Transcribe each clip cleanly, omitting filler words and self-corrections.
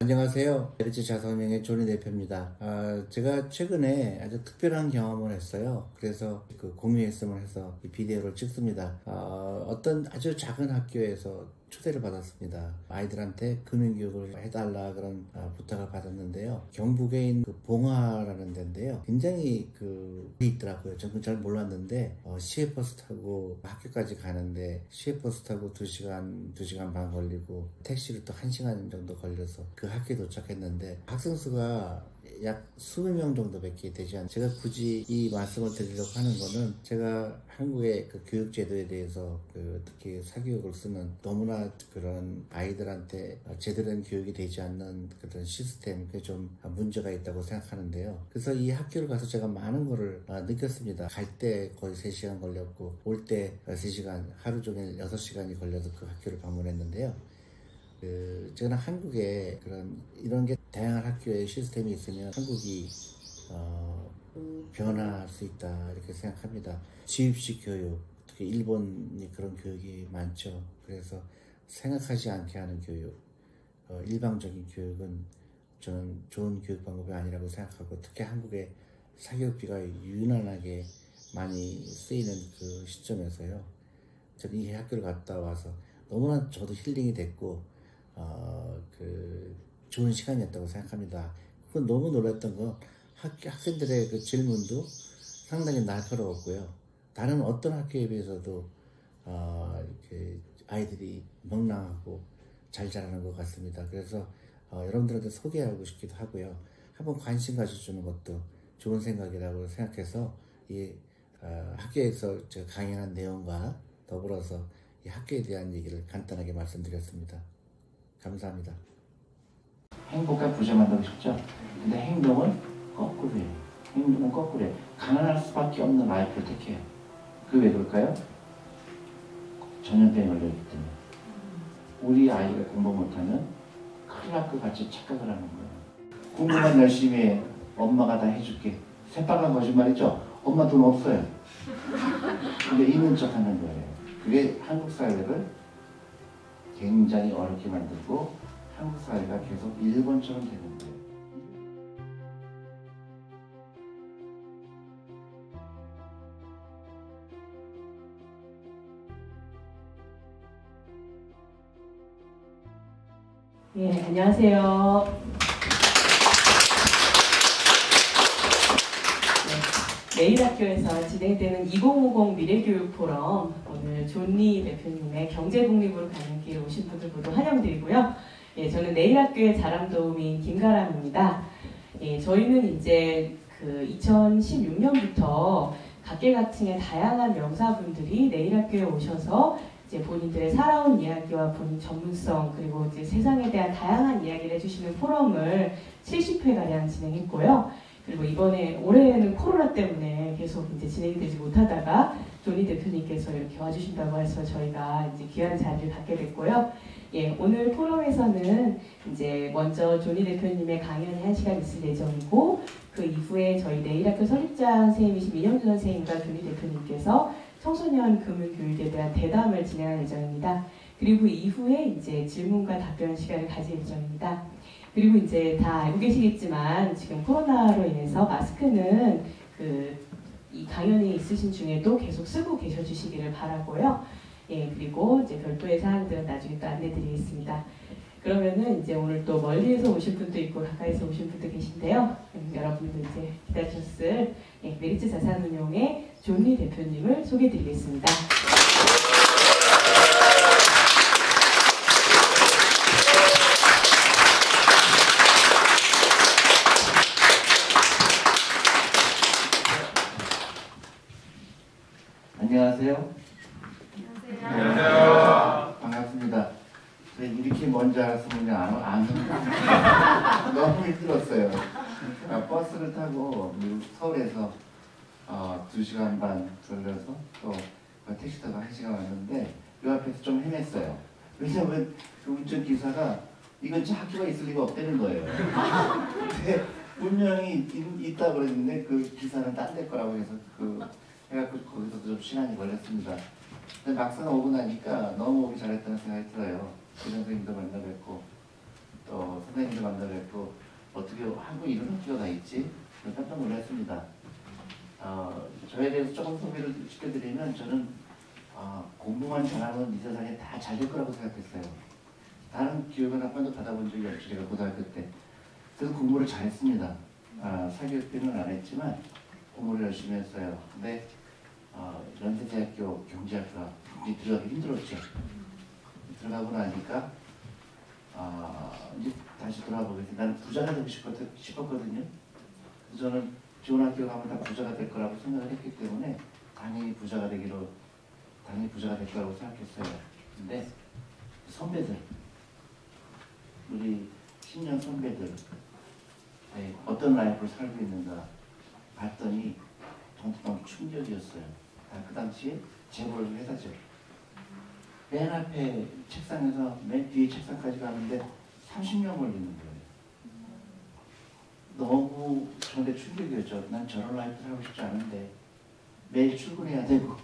안녕하세요. LG 자산운용의 조니 대표입니다. 제가 최근에 아주 특별한 경험을 했어요. 그래서 공유했으면 해서 이 비디오를 찍습니다. 어떤 아주 작은 학교에서 초대를 받았습니다. 아이들한테 금융교육을 해달라 그런 부탁을 받았는데요. 경북에 있는 봉화라는 데인데요. 굉장히 있더라고요. 저는 잘 몰랐는데 시외버스 타고 학교까지 가는데 시외버스 타고 2시간 반 걸리고 택시를 또 1시간 정도 걸려서 그 학교에 도착했는데 학생 수가 약 20명 정도밖에 되지 않아요. 제가 굳이 이 말씀을 드리려고 하는 거는 제가 한국의 교육제도에 대해서 특히 사교육을 쓰는 너무나 그런 아이들한테 제대로 된 교육이 되지 않는 그런 시스템, 그게 좀 문제가 있다고 생각하는데요. 그래서 이 학교를 가서 제가 많은 거를 느꼈습니다. 갈 때 거의 3시간 걸렸고 올 때 3시간, 하루 종일 6시간이 걸려서 그 학교를 방문했는데요. 저는 한국에 이런 게 다양한 학교의 시스템이 있으면 한국이 변화할 수 있다 이렇게 생각합니다. 지입식 교육, 특히 일본이 그런 교육이 많죠. 그래서 생각하지 않게 하는 교육, 일방적인 교육은 저는 좋은 교육 방법이 아니라고 생각하고, 특히 한국의 사교육비가 유난하게 많이 쓰이는 그 시점에서요. 저는 이 학교를 갔다 와서 너무나 저도 힐링이 됐고 좋은 시간이었다고 생각합니다. 그건 너무 놀랐던 건 학생들의 그 질문도 상당히 날카로웠고요. 다른 어떤 학교에 비해서도 이렇게 아이들이 명랑하고 잘 자라는 것 같습니다. 그래서 여러분들한테 소개하고 싶기도 하고요. 한번 관심 가져주는 것도 좋은 생각이라고 생각해서 이 학교에서 제가 강연한 내용과 더불어서 이 학교에 대한 얘기를 간단하게 말씀드렸습니다. 감사합니다. 행복한 부자 만들고 싶죠? 근데 행동은 거꾸로 해요. 행동은 거꾸로 해요. 가난할 수밖에 없는 라이프를 택해요. 그게 왜 그럴까요? 전염병에 걸려있기 때문에. 우리 아이가 공부 못하면 큰일 날 것 같이 착각을 하는 거예요. 공부만 열심히 해. 엄마가 다 해줄게. 새빨간 거짓말이죠? 엄마 돈 없어요. 근데 있는 척 하는 거예요. 그게 한국 사회를 굉장히 어렵게 만들고 한국 사회가 계속 일본처럼 되는 거예요. 네, 안녕하세요. 내일 학교에서 진행되는 2050 미래교육 포럼, 오늘 존니 대표님의 경제 독립으로 가는 길에 오신 분들 모두 환영드리고요. 예, 저는 내일 학교의 자람도우미인 김가람입니다. 예, 저희는 이제 2016년부터 각계각층의 다양한 명사분들이 내일 학교에 오셔서 이제 본인들의 살아온 이야기와 본인 전문성, 그리고 이제 세상에 대한 다양한 이야기를 해주시는 포럼을 70회가량 진행했고요. 그리고 올해는 코로나 때문에 계속 이제 진행이 되지 못하다가 조니 대표님께서 이렇게 와주신다고 해서 저희가 이제 귀한 자리를 갖게 됐고요. 예, 오늘 포럼에서는 이제 먼저 조니 대표님의 강연이 1시간 있을 예정이고, 그 이후에 저희 내일학교 설립자 선생님이신 민영주 선생님과 조니 대표님께서 청소년 금융교육에 대한 대담을 진행할 예정입니다. 그리고 이후에 이제 질문과 답변 시간을 가질 예정입니다. 그리고 이제 다 알고 계시겠지만 지금 코로나로 인해서 마스크는 이 강연이 있으신 중에도 계속 쓰고 계셔 주시기를 바라고요. 예, 그리고 이제 별도의 사항들은 나중에 또 안내드리겠습니다. 그러면은 이제 오늘 또 멀리에서 오신 분도 있고 가까이서 오신 분도 계신데요. 여러분도 이제 기다리셨을 메리츠 자산운용의 존니 대표님을 소개해드리겠습니다. 안녕하세요. 안녕하세요. 반갑습니다. 이렇게 먼저 알았으면 안 너무 힘들었어요. 버스를 타고 서울에서 2시간 반 걸려서 또 택시 타고 1시간 왔는데 그 앞에서 좀 헤맸어요. 왜냐면 그 운전기사가 이건 저 학교가 있을 리가 없다는 거예요. 근데 분명히 있다고 그랬는데 그 기사는 딴 데 거라고 해서 해갖고 거기서도 좀 시간이 걸렸습니다. 근데 막상 오고 나니까 너무 오기 잘했다는 생각이 들어요. 그 선생님도 만나 뵙고 또 선생님도 만나 뵙고 어떻게 하고 이런 학교가 다 있지? 깜짝 놀랐습니다. 저에 대해서 조금 소개를 시켜드리면 저는 공부만 잘하면 이 세상에 다 잘 될 거라고 생각했어요. 다른 교육은 한 번도 받아본 적이 없죠. 제가 고등학교 때. 그래서 공부를 잘했습니다. 사교육 때는 안 했지만 공부를 열심히 했어요. 근데 연세대학교 경제학과 들어가기 힘들었죠. 들어가고 나니까 이제 다시 돌아보겠습니다. 나는 부자가 되고 싶었거든요. 그래서 저는 좋은 학교 가면 다 부자가 될 거라고 생각을 했기 때문에 당연히 부자가 될 거라고 생각했어요. 근데 선배들, 우리 10년 선배들 어떤 라이프를 살고 있는가 봤더니 너무 충격이었어요. 그 당시에 재벌 회사죠. 맨 앞에 책상에서 맨 뒤에 책상까지 가는데 30년 걸리는 거예요. 너무 저한테 충격이었죠. 난 저런 라이프 살고 싶지 않은데 매일 출근해야 되고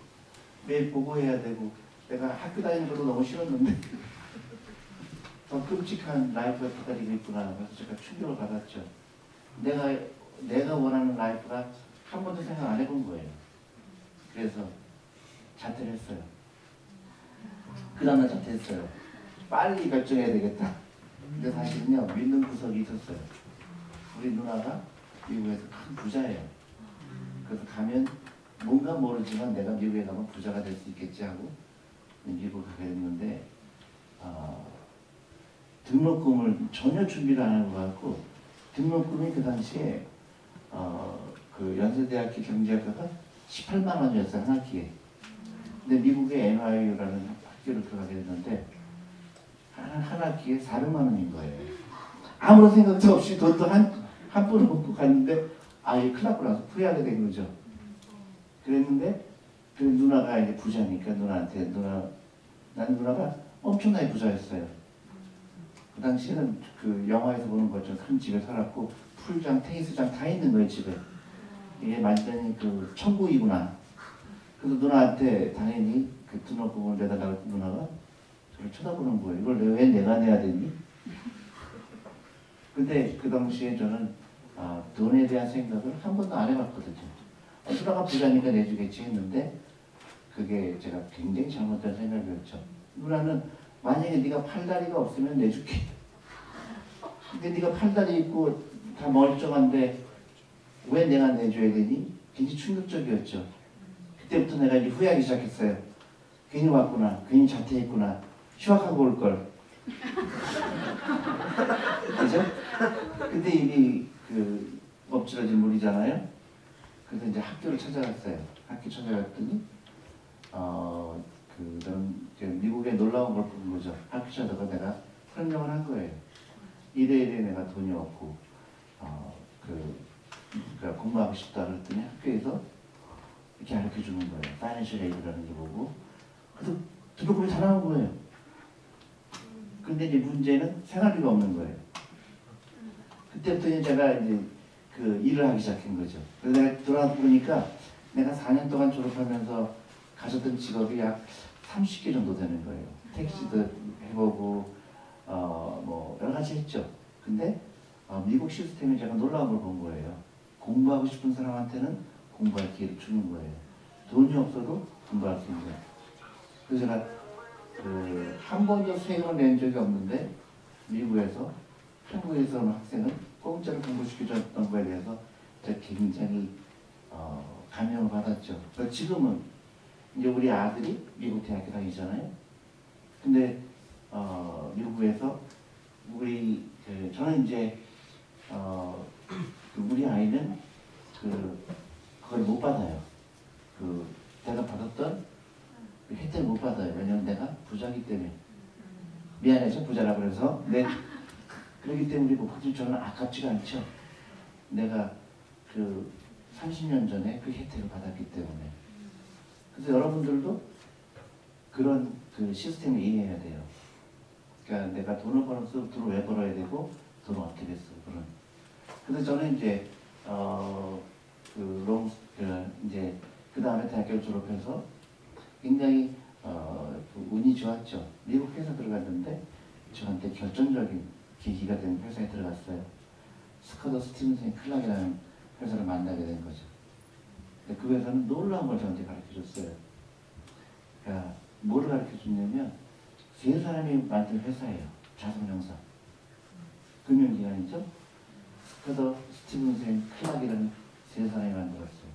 매일 보고해야 되고 내가 학교 다니는 것도 너무 싫었는데 더 끔찍한 라이프가 기다리고 있구나. 그래서 제가 충격을 받았죠. 내가 원하는 라이프가 한 번도 생각 안 해본 거예요. 그래서 자퇴를 했어요. 그 다음날 자퇴했어요. 빨리 결정해야 되겠다. 근데 사실은요, 믿는 구석이 있었어요. 우리 누나가 미국에서 큰 부자예요. 그래서 가면 뭔가 모르지만 내가 미국에 가면 부자가 될 수 있겠지 하고 미국 가게 됐는데 등록금을 전혀 준비를 안 하고 갔고 등록금이 그 당시에 그 연세대학교 경제학과가 18만 원이었어요. 한 학기에. 근데 미국의 NYU라는 학교를 들어가게 됐는데 한 학기에 400만 원인 거예요. 아무런 생각도 없이 돈도 한 푼을 먹고 갔는데 이게 큰일 났구나 후회하게 된 거죠. 그랬는데 그 누나가 이제 부자니까 난 누나가 엄청나게 부자였어요. 그 당시에는 그 영화에서 보는 것처럼 큰 집에 살았고 풀장, 테니스장 다 있는 거예요 집에. 이게 완전히 그 천국이구나. 그래서 누나한테 당연히 그 등록금을 내달라고 누나가 저를 쳐다보는 거예요. 이걸 왜 내가 내야 되니? 근데 그 당시에 저는 돈에 대한 생각을 한 번도 안 해봤거든요. 누나가 부자니까 내주겠지 했는데 그게 제가 굉장히 잘못된 생각이었죠. 누나는 만약에 네가 팔다리가 없으면 내줄게. 근데 네가 팔다리 있고 다 멀쩡한데 왜 내가 내줘야 되니? 굉장히 충격적이었죠. 그때부터 내가 이제 후회하기 시작했어요. 괜히 왔구나. 괜히 자퇴했구나. 휴학하고 올걸. 그죠? 근데 이미 그 엎질러진 물이잖아요. 그래서 이제 학교를 찾아갔어요. 학교 찾아갔더니 미국에 놀라운 걸 본 거죠. 학교 찾아가 내가 설명을 한 거예요. 이래 내가 돈이 없고 그러니까 공부하고 싶다 그랬더니 학교에서 이렇게 가르쳐 주는 거예요. 파이낸셜 에이드라는 게 뭐고. 그래서 등록금이 다 나온 거예요. 근데 이제 문제는 생활비가 없는 거예요. 그때부터 제가 이제 그 일을 하기 시작한 거죠. 그래서 내가 돌아보니까 내가 4년 동안 졸업하면서 가졌던 직업이 약 30개 정도 되는 거예요. 택시도 해보고 뭐 여러 가지 했죠. 근데 미국 시스템에 제가 놀라운 걸 본 거예요. 공부하고 싶은 사람한테는 공부할 기회를 주는 거예요. 돈이 없어도 공부할 수 있는 거예요. 그래서 제가 한 번도 세금을 낸 적이 없는데 미국에서 한국에서 온 학생은 공짜로 공부시켜줬던 거에 대해서 제가 굉장히 감명을 받았죠. 그러니까 지금은 이제 우리 아들이 미국 대학교 다니잖아요. 근데 미국에서 저는 이제 우리 아이는 그걸 못 받아요. 내가 받았던 그 혜택을 못 받아요. 왜냐면 내가 부자기 때문에. 미안해서 부자라고 그래서. 그렇기 때문에 저는 아깝지가 않죠. 내가 30년 전에 그 혜택을 받았기 때문에. 그래서 여러분들도 그런 시스템을 이해해야 돼요. 그러니까 내가 돈을 벌어서 돈을 왜 벌어야 되고 돈을 어떻게 쓰고 그런. 그래서 저는 이제 이제 그 다음에 대학교를 졸업해서 굉장히 좋았죠. 미국 회사 들어갔는데 저한테 결정적인 계기가 된 회사에 들어갔어요. 스커더 스티븐슨 클락이라는 회사를 만나게 된 거죠. 근데 그 회사는 놀라운 걸 저한테 가르쳐줬어요. 그러니까 뭐를 가르쳐줬냐면 세 사람이 만든 회사예요. 자산형사. 금융기관이죠. 스커더 스티븐슨 클락이라는 세 사람이 만들었어요.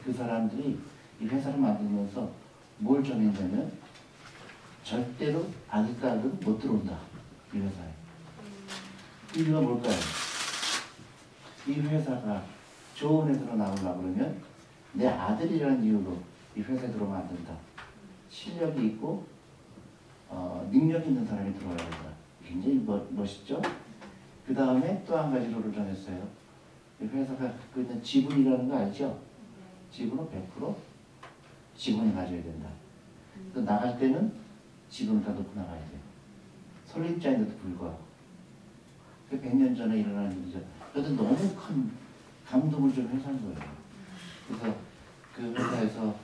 그 사람들이 이 회사를 만들면서 뭘 정했냐면 절대로 아기 딸은 못 들어온다. 이 회사에. 이유가 뭘까요? 이 회사가 좋은 회사로 나오려고 그러면 내 아들이라는 이유로 이 회사에 들어오면 안 된다. 실력이 있고 능력 있는 사람이 들어와야 된다. 굉장히 멋있죠? 그 다음에 또 한 가지 룰을 정했어요. 이 회사가 갖고 있는 지분이라는 거 알죠? 지분은 100% 직원이 가져야 된다. 또 나갈 때는 지분을 다 놓고 나가야 돼요. 설립자인데도 불구하고. 100년 전에 일어난 일이죠. 그래도 너무 큰 감동을 준 회사인 거예요. 그래서 그 회사에서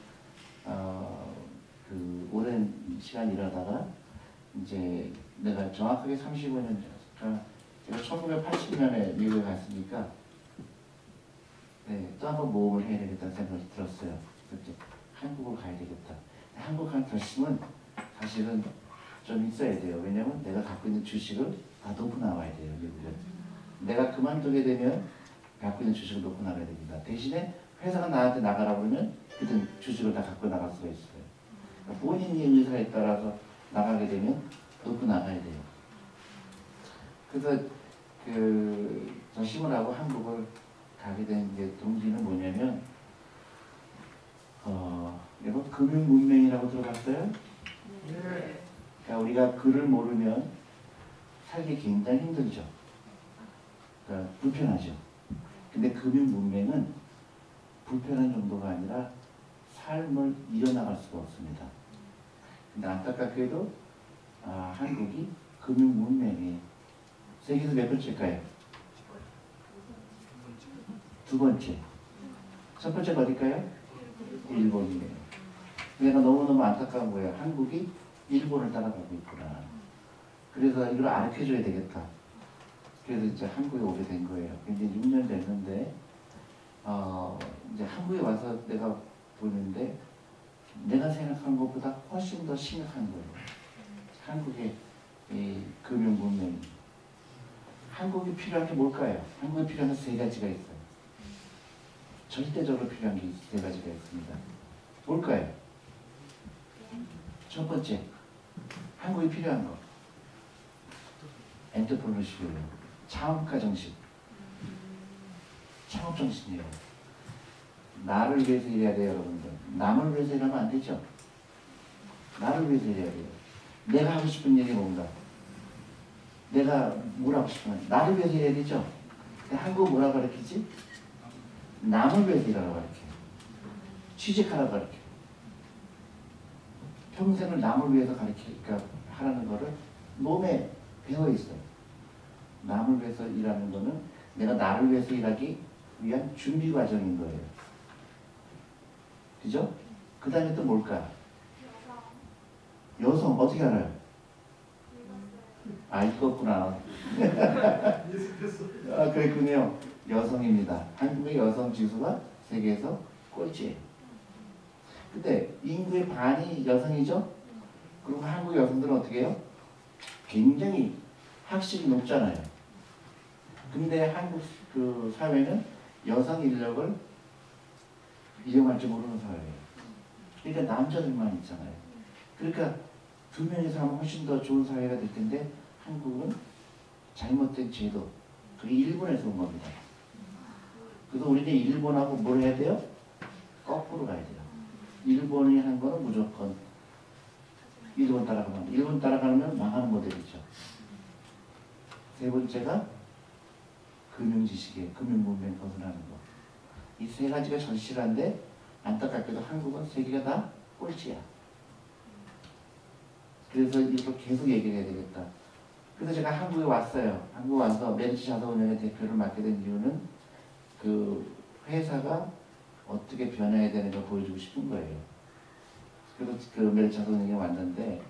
그 오랜 시간 일하다가 이제 내가 정확하게 35년 전, 제가 1980년에 미국에 갔으니까 네, 또 한 번 모험을 해야 되겠다는 생각이 들었어요. 그때 한국을 가야 되겠다. 한국 간 결심은 사실은 좀 있어야 돼요. 왜냐면 내가 갖고 있는 주식을 다 놓고 나와야 돼요. 미국은. 내가 그만두게 되면 갖고 있는 주식을 놓고 나가야 됩니다. 대신에 회사가 나한테 나가라고 그러면 그땐 주식을 다 갖고 나갈 수가 있어요. 그러니까 본인의 의사에 따라서 나가게 되면 놓고 나가야 돼요. 그래서 그 결심을 하고 한국을 가게 된 게 동기는 뭐냐면 여러분 금융문맹이라고 들어봤어요? 네. 그러니까 우리가 글을 모르면 살기 굉장히 힘들죠. 그러니까 불편하죠. 근데 금융문맹은 불편한 정도가 아니라 삶을 이어나갈 수가 없습니다. 근데 안타깝게도 한국이 금융문맹이 세계에서 몇 번째일까요? 두 번째. 첫 번째가 어딜까요? 일본이에요. 내가 너무너무 안타까운 거예요. 한국이 일본을 따라가고 있구나. 그래서 이걸 알려줘야 되겠다. 그래서 이제 한국에 오게 된 거예요. 이제 6년 됐는데 이제 한국에 와서 내가 보는데 내가 생각한 것보다 훨씬 더 심각한 거예요. 한국의 이 금융 문명. 한국이 필요한 게 뭘까요? 한국에 필요한 게 세 가지가 있어요. 절대적으로 필요한 게 세 가지가 있습니다. 뭘까요? 첫 번째, 한국이 필요한 거. 엔터프레너십이에요. 창업가 정신. 창업 정신이에요. 나를 위해서 일해야 돼요, 여러분들. 남을 위해서 일하면 안 되죠. 나를 위해서 일해야 돼요. 내가 하고 싶은 일이 뭔가. 내가 뭘 하고 싶으면 나를 위해서 일해야 되죠. 근데 한국 뭐라 가르치지? 남을 위해서 일하라고 가르쳐요. 취직하라고 가르쳐요. 평생을 남을 위해서 가르치니까 하라는 거를 몸에 배어 있어요. 남을 위해서 일하는 거는 내가 나를 위해서 일하기 위한 준비 과정인 거예요. 그죠? 그 다음에 또 뭘까? 여성 어떻게 알아요? 읽었구나. 그랬군요. 여성입니다. 한국의 여성 지수가 세계에서 꼴찌예요. 근데 인구의 반이 여성이죠? 그리고 한국 여성들은 어떻게 해요? 굉장히 학식이 높잖아요. 근데 한국 그 사회는 여성 인력을 이용할 줄 모르는 사회예요. 그러니까 남자들만 있잖아요. 그러니까 두 명이서 하면 훨씬 더 좋은 사회가 될 텐데 한국은 잘못된 제도, 그게 일본에서 온 겁니다. 그래서 우리는 일본하고 뭘 해야 돼요? 거꾸로 가야 돼요. 일본이 한 거는 무조건 일본 따라가면, 일본 따라가면 망하는 모델이죠. 세 번째가 금융지식이에요. 금융문맹 벗어나는 거. 이 세 가지가 절실한데 안타깝게도 한국은 세계가 다 꼴찌야. 그래서 이걸 계속 얘기를 해야 되겠다. 그래서 제가 한국에 왔어요. 한국 와서 메리츠 자산운용의 대표를 맡게 된 이유는 그 회사가 어떻게 변해야 되는 걸 보여주고 싶은 거예요. 그래서 그 메리츠 자산운용에 왔는데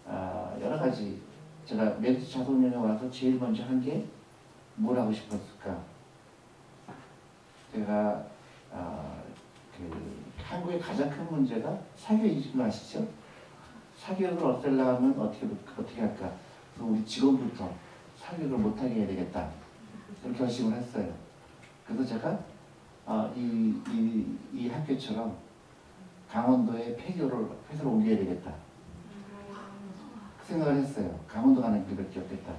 여러 가지 제가 메디츠 자소년에 와서 제일 먼저 한 게 뭘 하고 싶었을까? 제가 한국의 가장 큰 문제가 사교육인 거 아시죠? 사교육을 없애려고 하면 어떻게 할까? 우리 직원부터 사교육을 못하게 해야 되겠다. 그런 결심을 했어요. 그래서 제가 이 학교처럼 강원도에 폐교를 회사를 옮겨야 되겠다. 그 생각을 했어요. 강원도 가는 길밖에 없겠다.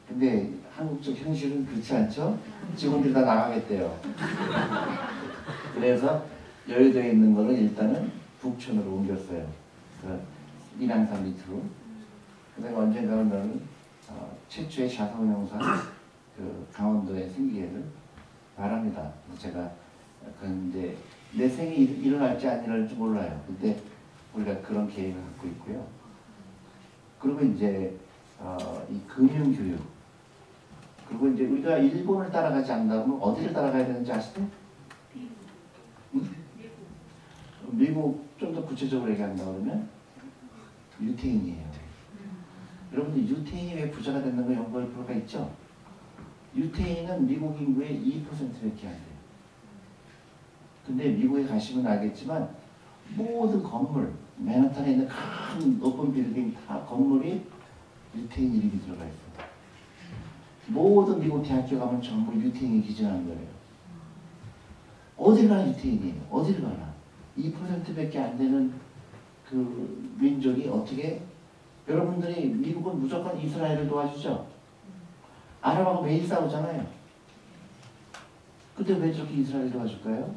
근데 한국적 현실은 그렇지 않죠? 직원들이 다 나가겠대요. 그래서 여의도에 있는 거를 일단은 북촌으로 옮겼어요. 그 인왕산 밑으로. 그다음에 언젠가는 너는 최초의 자선운용사 강원도에 생기기를 바랍니다. 제가 이제 내 생이 일어날지 안 일어날지 몰라요. 근데 우리가 그런 계획을 갖고 있고요. 그리고 이제 이 금융교육. 그리고 이제 우리가 일본을 따라가지 않는다면 어디를 따라가야 되는지 아시죠? 응? 미국 좀 더 구체적으로 얘기한다 그러면 유태인이에요. 여러분들 유태인이 왜 부자가 됐는 거 연구할 필요가 있죠? 유태인은 미국 인구의 2%밖에 안 돼요. 근데 미국에 가시면 알겠지만 모든 건물, 맨하탄에 있는 큰 높은 빌딩 다 건물이 유태인 이름이 들어가 있어요. 모든 미국 대학교 가면 전부 유태인이 기증한 거예요. 어딜 가나 유태인이에요. 어딜 가나. 2%밖에 안 되는 그 민족이 어떻게 여러분들이 미국은 무조건 이스라엘을 도와주죠. 아랍하고 매일 싸우잖아요. 근데 왜 저렇게 이스라엘을 도와줄까요?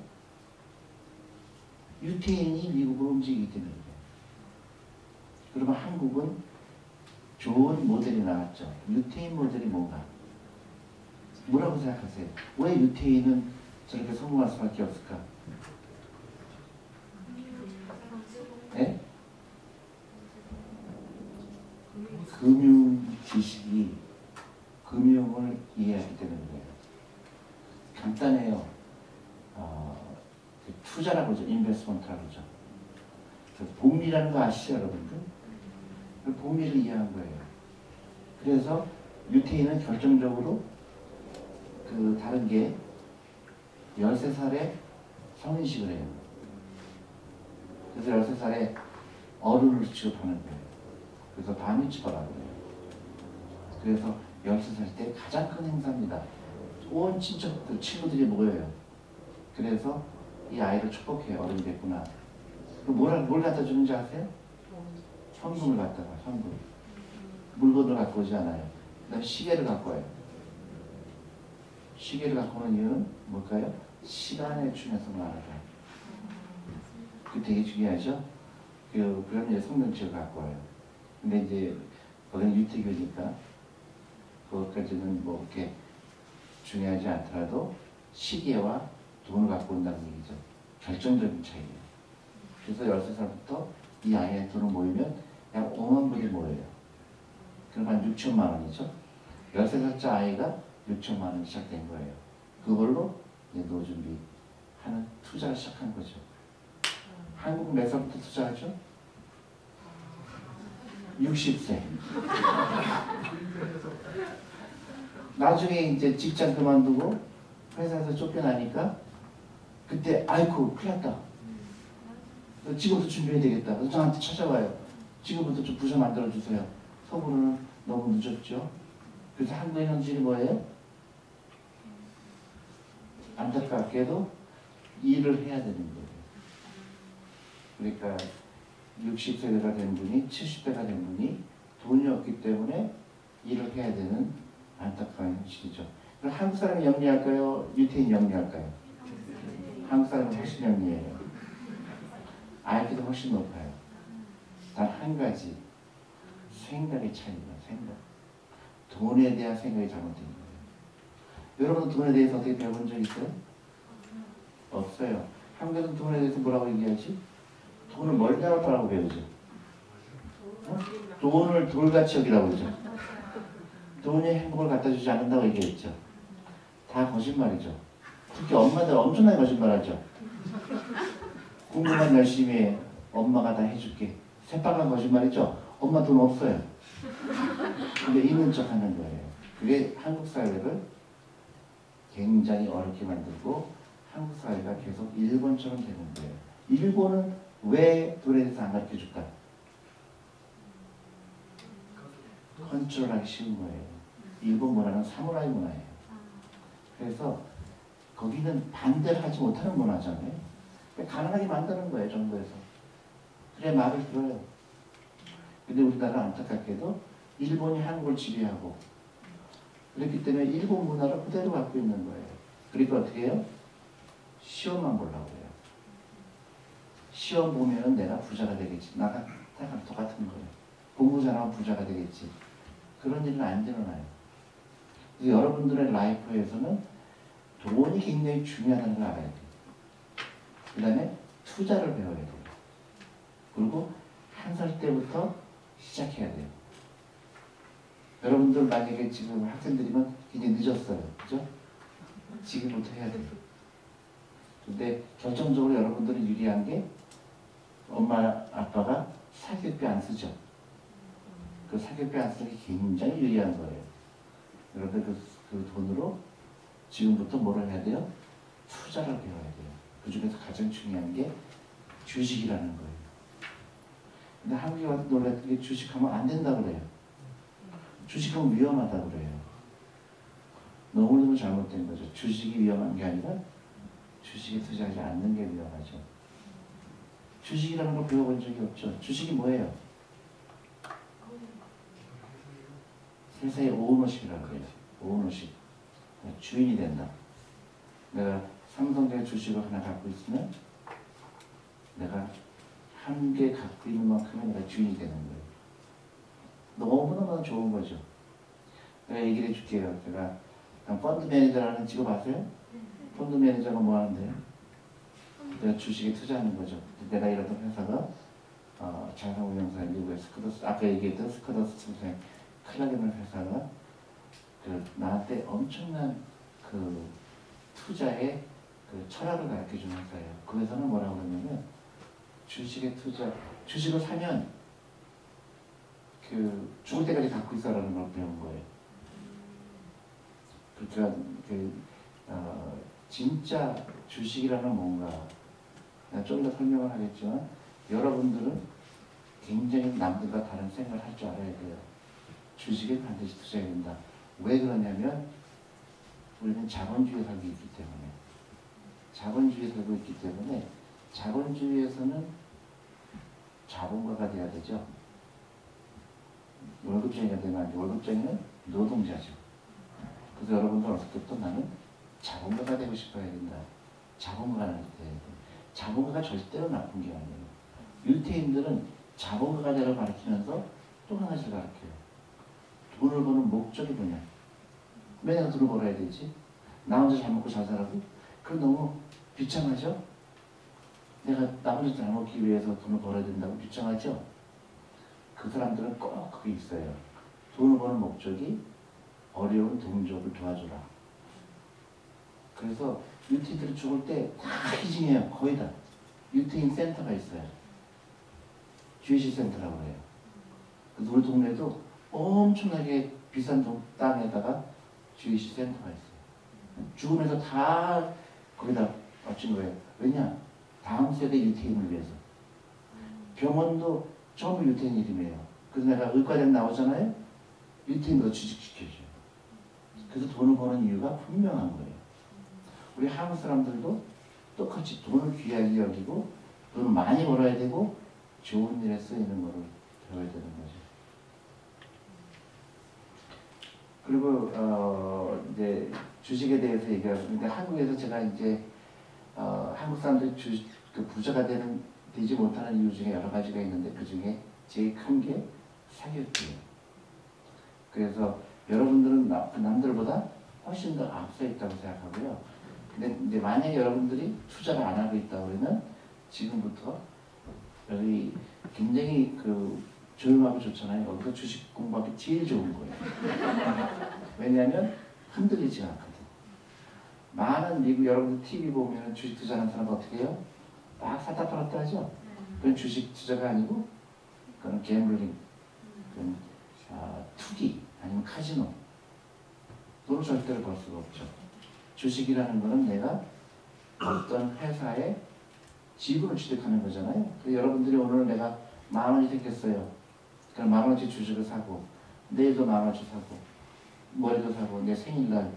유태인이 미국을 움직이기 때문에. 그러면 한국은 좋은 모델이 나왔죠. 유태인 모델이 뭔가? 뭐라고 생각하세요? 왜 유태인은 저렇게 성공할 수밖에 없을까? 네? 금융 지식이 금융을 이해하기 때문이에요. 간단해요. 투자라고 하죠. 인베스트먼트라고 하죠. 복리라는 거 아시죠, 여러분들? 그 복리를 이해한 거예요. 그래서 유태인은 결정적으로 다른 게 13살에 성인식을 해요. 그래서 13살에 어른을 취급하는 거예요. 그래서 바미츠바라고 해요. 그래서 13살 때 가장 큰 행사입니다. 온 친척들, 친구들이 모여요. 그래서 이 아이를 축복해요. 어른이 됐구나. 뭘 갖다 주는지 아세요? 현금을 갖다가, 현금. 물건을 갖고 오지 않아요. 그 다음에 시계를 갖고 와요. 시계를 갖고 오는 이유는 뭘까요? 시간에 준해서 말하다. 그게 되게 중요하죠? 그럼 이제 성명책을 갖고 와요. 근데 이제 거기는 유태교니까 그것까지는 뭐 이렇게 중요하지 않더라도 시계와 돈을 갖고 온다는 얘기죠. 결정적인 차이예요. 그래서 13살부터 이 아이의 돈을 모이면 약 5만 불이 모여요. 그럼 한 6천만 원이죠. 13살짜 아이가 6천만 원 시작된 거예요. 그걸로 이제 노준비하는 투자를 시작한 거죠. 한국은 몇 살부터 투자하죠? 60세. 나중에 이제 직장 그만두고 회사에서 쫓겨나니까 그때 아이고 큰일 났다. 지금부터 준비해야 되겠다. 그래서 저한테 찾아와요. 지금부터 좀 부서 만들어주세요. 서부는 너무 늦었죠. 그래서 한국의 현실이 뭐예요? 안타깝게도 일을 해야 되는 거예요. 그러니까 60세가 된 분이 70대가 된 분이 돈이 없기 때문에 일을 해야 되는 안타까운 현실이죠. 그럼 한국 사람이 영리할까요? 유태인이 영리할까요? 한국 사람은 훨씬 영리해요. IQ도 훨씬 높아요. 단 한 가지 생각의 차이입니다. 생각. 돈에 대한 생각이 잘못된 거예요. 여러분 돈에 대해서 어떻게 배워본 적 있어요? 없어요. 한국에서는 돈에 대해서 뭐라고 얘기하지? 돈을 멀다라고 배우죠. 돈을 돌같이 여기라고 그러죠. 돈이 행복을 갖다 주지 않는다고 얘기했죠. 다 거짓말이죠. 특히 엄마들 엄청나게 거짓말하죠. 공부만 열심히 해. 엄마가 다 해줄게. 새빨간 거짓말이죠. 엄마 돈 없어요. 근데 있는 척 하는 거예요. 그게 한국 사회를 굉장히 어렵게 만들고 한국 사회가 계속 일본처럼 되는 거예요. 일본은 왜 돈에 대해서 안 가르쳐 줄까? 컨트롤하기 쉬운 거예요. 일본 문화는 사무라이 문화예요. 그래서 거기는 반대를 하지 못하는 문화잖아요. 가난하게 만드는 거예요, 정부에서. 그래 말을 들어요. 근데 우리나라는 안타깝게도 일본이 한국을 지배하고 그렇기 때문에 일본 문화를 그대로 갖고 있는 거예요. 그러니까 어떻게 해요? 시험만 보려고 해요. 시험 보면은 내가 부자가 되겠지. 나랑 똑같은 거예요. 공부 잘하면 부자가 되겠지. 그런 일은 안 일어나요. 그래서 여러분들의 라이프에서는 돈이 굉장히 중요하다는 걸 알아야 돼요. 그 다음에 투자를 배워야 돼요. 그리고 한 살 때부터 시작해야 돼요. 여러분들 만약에 지금 학생들이면 굉장히 늦었어요. 그죠? 지금부터 해야 돼요. 근데 결정적으로 여러분들은 유리한 게 엄마 아빠가 사교육비 안 쓰죠. 그 사교육비 안 쓰는 게 굉장히 유리한 거예요. 여러분들 그 돈으로 지금부터 뭐를 해야 돼요? 투자를 배워야 돼요. 그 중에서 가장 중요한 게 주식이라는 거예요. 근데 한국에 와서 놀랐던 게 주식하면 안 된다고 그래요. 주식하면 위험하다고 그래요. 너무너무 잘못된 거죠. 주식이 위험한 게 아니라 주식에 투자하지 않는 게 위험하죠. 주식이라는 걸 배워본 적이 없죠. 주식이 뭐예요? 세상의 오너십이라고 그래요. 오너십. 주인이 된다. 내가 삼성전자 주식을 하나 갖고 있으면 내가 한 개 갖고 있는 만큼은 내가 주인이 되는 거예요. 너무너무 좋은 거죠. 내가 얘기를 해줄게요. 제가 펀드 매니저라는 직업 아세요? 펀드 매니저가 뭐 하는데요? 내가 주식에 투자하는 거죠. 내가 일하던 회사가 자산운용사 미국의 스커더스, 아까 얘기했던 스커더스 청소년 클라게널 회사가 나한테 엄청난 그 투자의 그 철학을 가르쳐주는 회사예요. 그 회사는 뭐라고 그러냐면 주식에 주식을 사면 죽을 때까지 갖고 있어라는 걸 배운 거예요. 그러니까 진짜 주식이라는 뭔가 좀 더 설명을 하겠지만 여러분들은 굉장히 남들과 다른 생각을 할 줄 알아야 돼요. 주식에 반드시 투자해야 된다. 왜 그러냐면 우리는 자본주의에 살고 있기 때문에 자본주의에서는 자본가가 돼야 되죠. 월급쟁이가 되면 안 돼. 월급쟁이는 노동자죠. 그래서 여러분들 어렸을 때부터 나는 자본가가 되고 싶어야 된다. 자본가가 돼야 돼. 자본가가 절대로 나쁜 게 아니에요. 유태인들은 자본가가 되라고 가르치면서 또 하나씩 가르쳐요. 돈을 버는 목적이 뭐냐? 맨날 돈을 벌어야 되지? 나 혼자 잘 먹고 잘 살아도? 그건 너무 비참하죠? 내가 나 혼자 잘 먹기 위해서 돈을 벌어야 된다고 비참하죠? 그 사람들은 꼭 그게 있어요. 돈을 버는 목적이 어려운 동족을 도와주라. 그래서 유태인들이 죽을 때 다 희생해요. 거의 다. 유태인 센터가 있어요. 주이시 센터라고 해요. 그래서 우리 동네도 엄청나게 비싼 땅에다가 주이시 센터가 있어요. 죽으면서 다 거기다 바친 거예요. 왜냐? 다음 세대 유태인을 위해서. 병원도 전부 유태인 이름이에요. 그래서 내가 의과대학 나오잖아요. 유태인도 취직시켜줘요. 그래서 돈을 버는 이유가 분명한 거예요. 우리 한국 사람들도 똑같이 돈을 귀하게 여기고 돈을 많이 벌어야 되고 좋은 일에 쓰이는 거를 배워야 되는 거죠. 그리고 이제 주식에 대해서 얘기하는데 한국에서 제가 이제 한국 사람들이 부자가 되지 못하는 이유 중에 여러 가지가 있는데 그 중에 제일 큰 게 사교육이에요. 그래서 여러분들은 남들보다 훨씬 더 앞서 있다고 생각하고요. 근데 이제 만약에 여러분들이 투자를 안 하고 있다고 그러면 지금부터 여기 굉장히 조용하고 좋잖아요. 여기서 주식 공부하기 제일 좋은 거예요. 왜냐하면 흔들리지 않거든. 많은 미국 여러분들 TV 보면 주식 투자하는 사람 어떻게 해요? 막 샀다 팔았다 하죠? 그건 주식 투자가 아니고 그건 gambling, 그건 투기, 아니면 카지노. 돈을 절대로 벌 수가 없죠. 주식이라는 거는 내가 어떤 회사에 지분을 취득하는 거잖아요. 여러분들이 오늘 내가 10,000원이 생겼어요. 그럼 10,000원어치 주식을 사고, 내일도 10,000원어치 사고, 머리도 사고, 내 생일날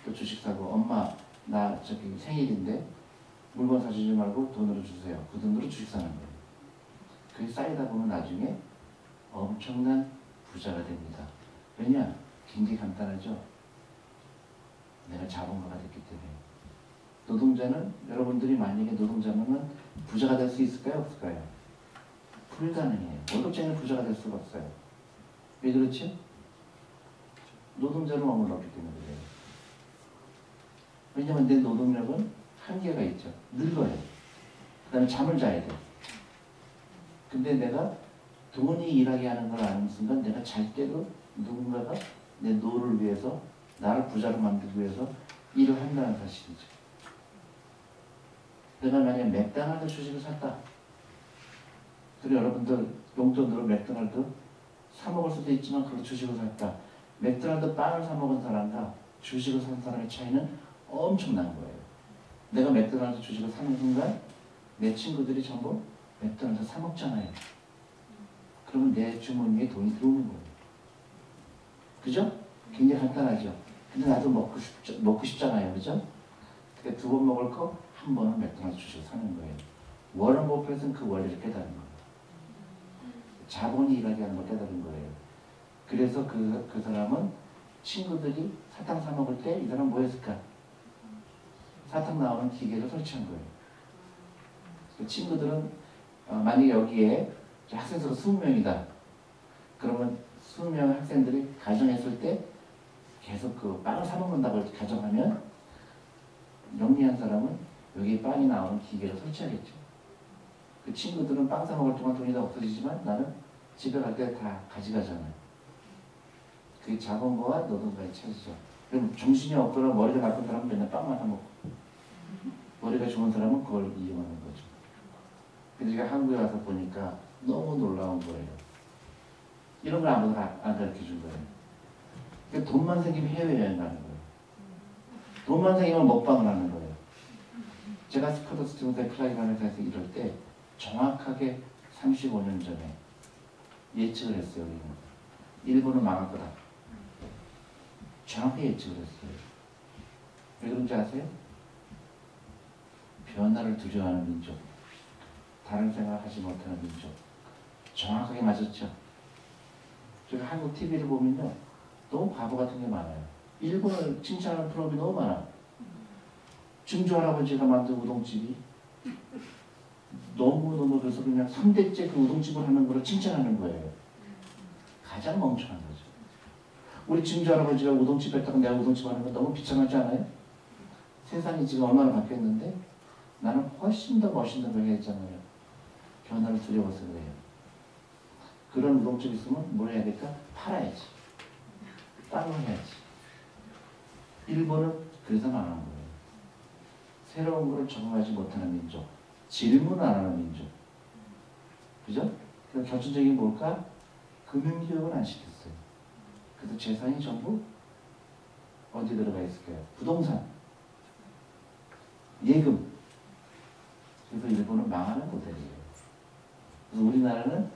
또 주식 사고, 엄마 나 저기 생일인데 물건 사주지 말고 돈으로 주세요. 그 돈으로 주식 사는 거예요. 그게 쌓이다 보면 나중에 엄청난 부자가 됩니다. 왜냐? 굉장히 간단하죠. 내가 자본가가 됐기 때문에. 노동자는, 여러분들이 만약에 노동자면 부자가 될 수 있을까요? 없을까요? 불가능해요. 월급쟁이는 부자가 될 수가 없어요. 왜 그렇지? 노동자는 머물렀기 때문에 그래요. 왜냐면 내 노동력은 한계가 있죠. 늙어요. 그 다음에 잠을 자야 돼. 근데 내가 돈이 일하게 하는 걸 아는 순간 내가 잘 때도 누군가가 내 노를 위해서, 나를 부자로 만들기 위해서 일을 한다는 사실이죠. 내가 만약에 맥도날드 주식을 샀다. 그리고 여러분들 용돈으로 맥도날드 사 먹을 수도 있지만 그걸 주식을 샀다. 맥도날드 빵을 사 먹은 사람과 주식을 산 사람의 차이는 엄청난 거예요. 내가 맥도날드 주식을 사는 순간 내 친구들이 전부 맥도날드 사 먹잖아요. 그러면 내 주머니에 돈이 들어오는 거예요. 그죠? 굉장히 간단하죠. 근데 나도 먹고 싶잖아요. 그죠? 그러니까 2번 먹을 거 한 번은 맥도날드 주식을 사는 거예요. 워런 버핏은 그 원리를 깨달은 거예요. 자본이 일하게 하는 걸 깨달은 거예요. 그래서 그 사람은 친구들이 사탕 사 먹을 때 이 사람 뭐 했을까? 사탕 나오는 기계를 설치한 거예요. 그 친구들은 만약에 여기에 학생 수가 20명이다. 그러면 20명 학생들이 가정했을 때 계속 그 빵을 사 먹는다고 가정하면 영리한 사람은 여기 빵이 나오는 기계를 설치하겠죠. 그 친구들은 빵 사 먹을 동안 돈이 다 없어지지만 나는 집에 갈 때 다 가져가잖아요. 그게 자본가와 노동가의 차이죠. 그럼 정신이 없거나 머리가 나쁜 사람은 맨날 빵만 사 먹고, 머리가 좋은 사람은 그걸 이용하는 거죠. 근데 제가 한국에 와서 보니까 너무 놀라운 거예요. 이런 걸 아무도 안 가르쳐 준 거예요. 그러니까 돈만 생기면 해외여행 가는 거예요. 돈만 생기면 먹방을 하는 거예요. 제가 스코트 스튜던트 클라이만 회사에서 일할 때 정확하게 35년 전에 예측을 했어요. 우리는. 일본은 망할 거다. 정확히 예측을 했어요. 왜 그런지 아세요? 변화를 두려워하는 민족, 다른 생각하지 못하는 민족. 정확하게 맞았죠. 제가 한국 TV를 보면요, 너무 바보 같은 게 많아요. 일본을 칭찬하는 프로그램이 너무 많아. 증조 할아버지가 만든 우동집이 너무너무 그래서 그냥 3대째 그 우동집을 하는 거를 칭찬하는 거예요. 가장 멍청한 거죠. 우리 증조 할아버지가 우동집 했다가 내가 우동집 하는 거 너무 비참하지 않아요? 세상이 지금 얼마나 바뀌었는데 나는 훨씬 더 멋있는 걸 했잖아요. 변화를 두려워서 그래요. 그런 우동집 있으면 뭘 해야겠다? 팔아야지. 따로 해야지. 일본은 그래서 망한 거예요. 새로운 것을 적응하지 못하는 민족, 질문 안 하는 민족. 그죠? 그 결정적인 게 뭘까? 금융교육을 안 시켰어요. 그래서 재산이 전부 어디 들어가 있을까요? 부동산, 예금. 그래서 일본은 망하는 모델이에요. 그래서 우리나라는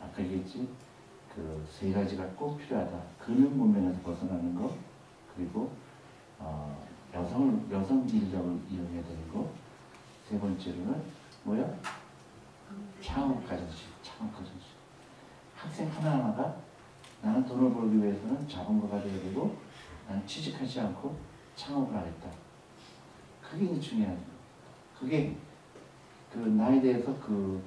아까 얘기했지, 그 3가지가 꼭 필요하다. 금융 문명에서 벗어나는 거, 그리고 여성 인력을 이용해야 되는 거. 3번째로는 뭐야? 창업 가정식. 학생 하나하나가 나는 돈을 벌기 위해서는 자본가가 되어야 되고 나는 취직하지 않고 창업을 하겠다. 그게 이제 중요하죠. 그게 그 나에 대해서 그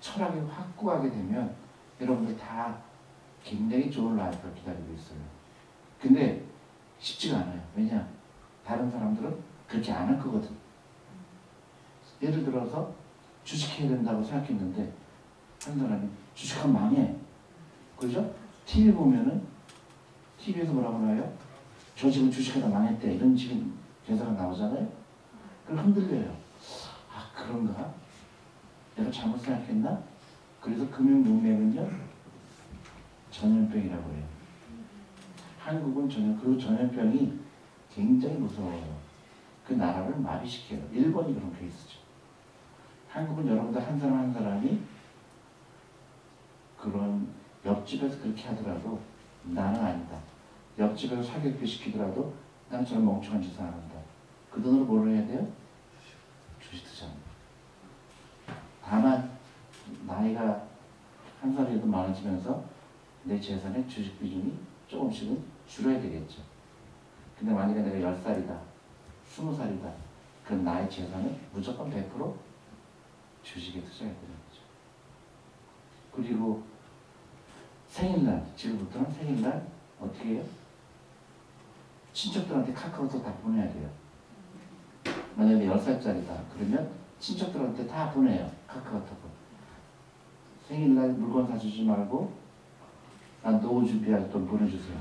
철학이 확고하게 되면 여러분들 다 굉장히 좋은 라이프를 기다리고 있어요. 근데 쉽지가 않아요. 왜냐? 다른 사람들은 그렇게 안 할 거거든. 예를 들어서 주식해야 된다고 생각했는데 한 사람이 주식하면 망해. 그죠? TV 보면은 TV에서 뭐라고 나와요? 저 지금 주식하다 망했대. 이런 지금 대사가 나오잖아요. 그럼 흔들려요. 아, 그런가? 내가 잘못 생각했나? 그래서 금융문맹은요 전염병이라고 해요. 한국은 그리고 전염병이 굉장히 무서워요. 그 나라를 마비시켜요. 일본이 그런 케이스죠. 한국은 여러분들 한 사람 한 사람이 그런 옆집에서 그렇게 하더라도 나는 아니다. 옆집에서 사교육 시키더라도 나는 저런 멍청한 짓을 안 한다. 그 돈으로 뭘 해야 돼요? 주식 투자합니다. 다만 나이가 한 살이라도 많아지면서 내 재산의 주식 비중이 조금씩은 줄어야 되겠죠. 근데 만약에 내가 10살이다, 20살이다, 그 나의 재산은 무조건 100% 주식에 투자해야 되는 거죠. 그리고 생일날, 지금부터는 생일날 어떻게 해요? 친척들한테 카카오톡 다 보내야 돼요. 만약에 10살짜리다. 그러면 친척들한테 다 보내요. 카카오톡을. 생일날 물건 사주지 말고 난 노후 준비할 돈 보내주세요.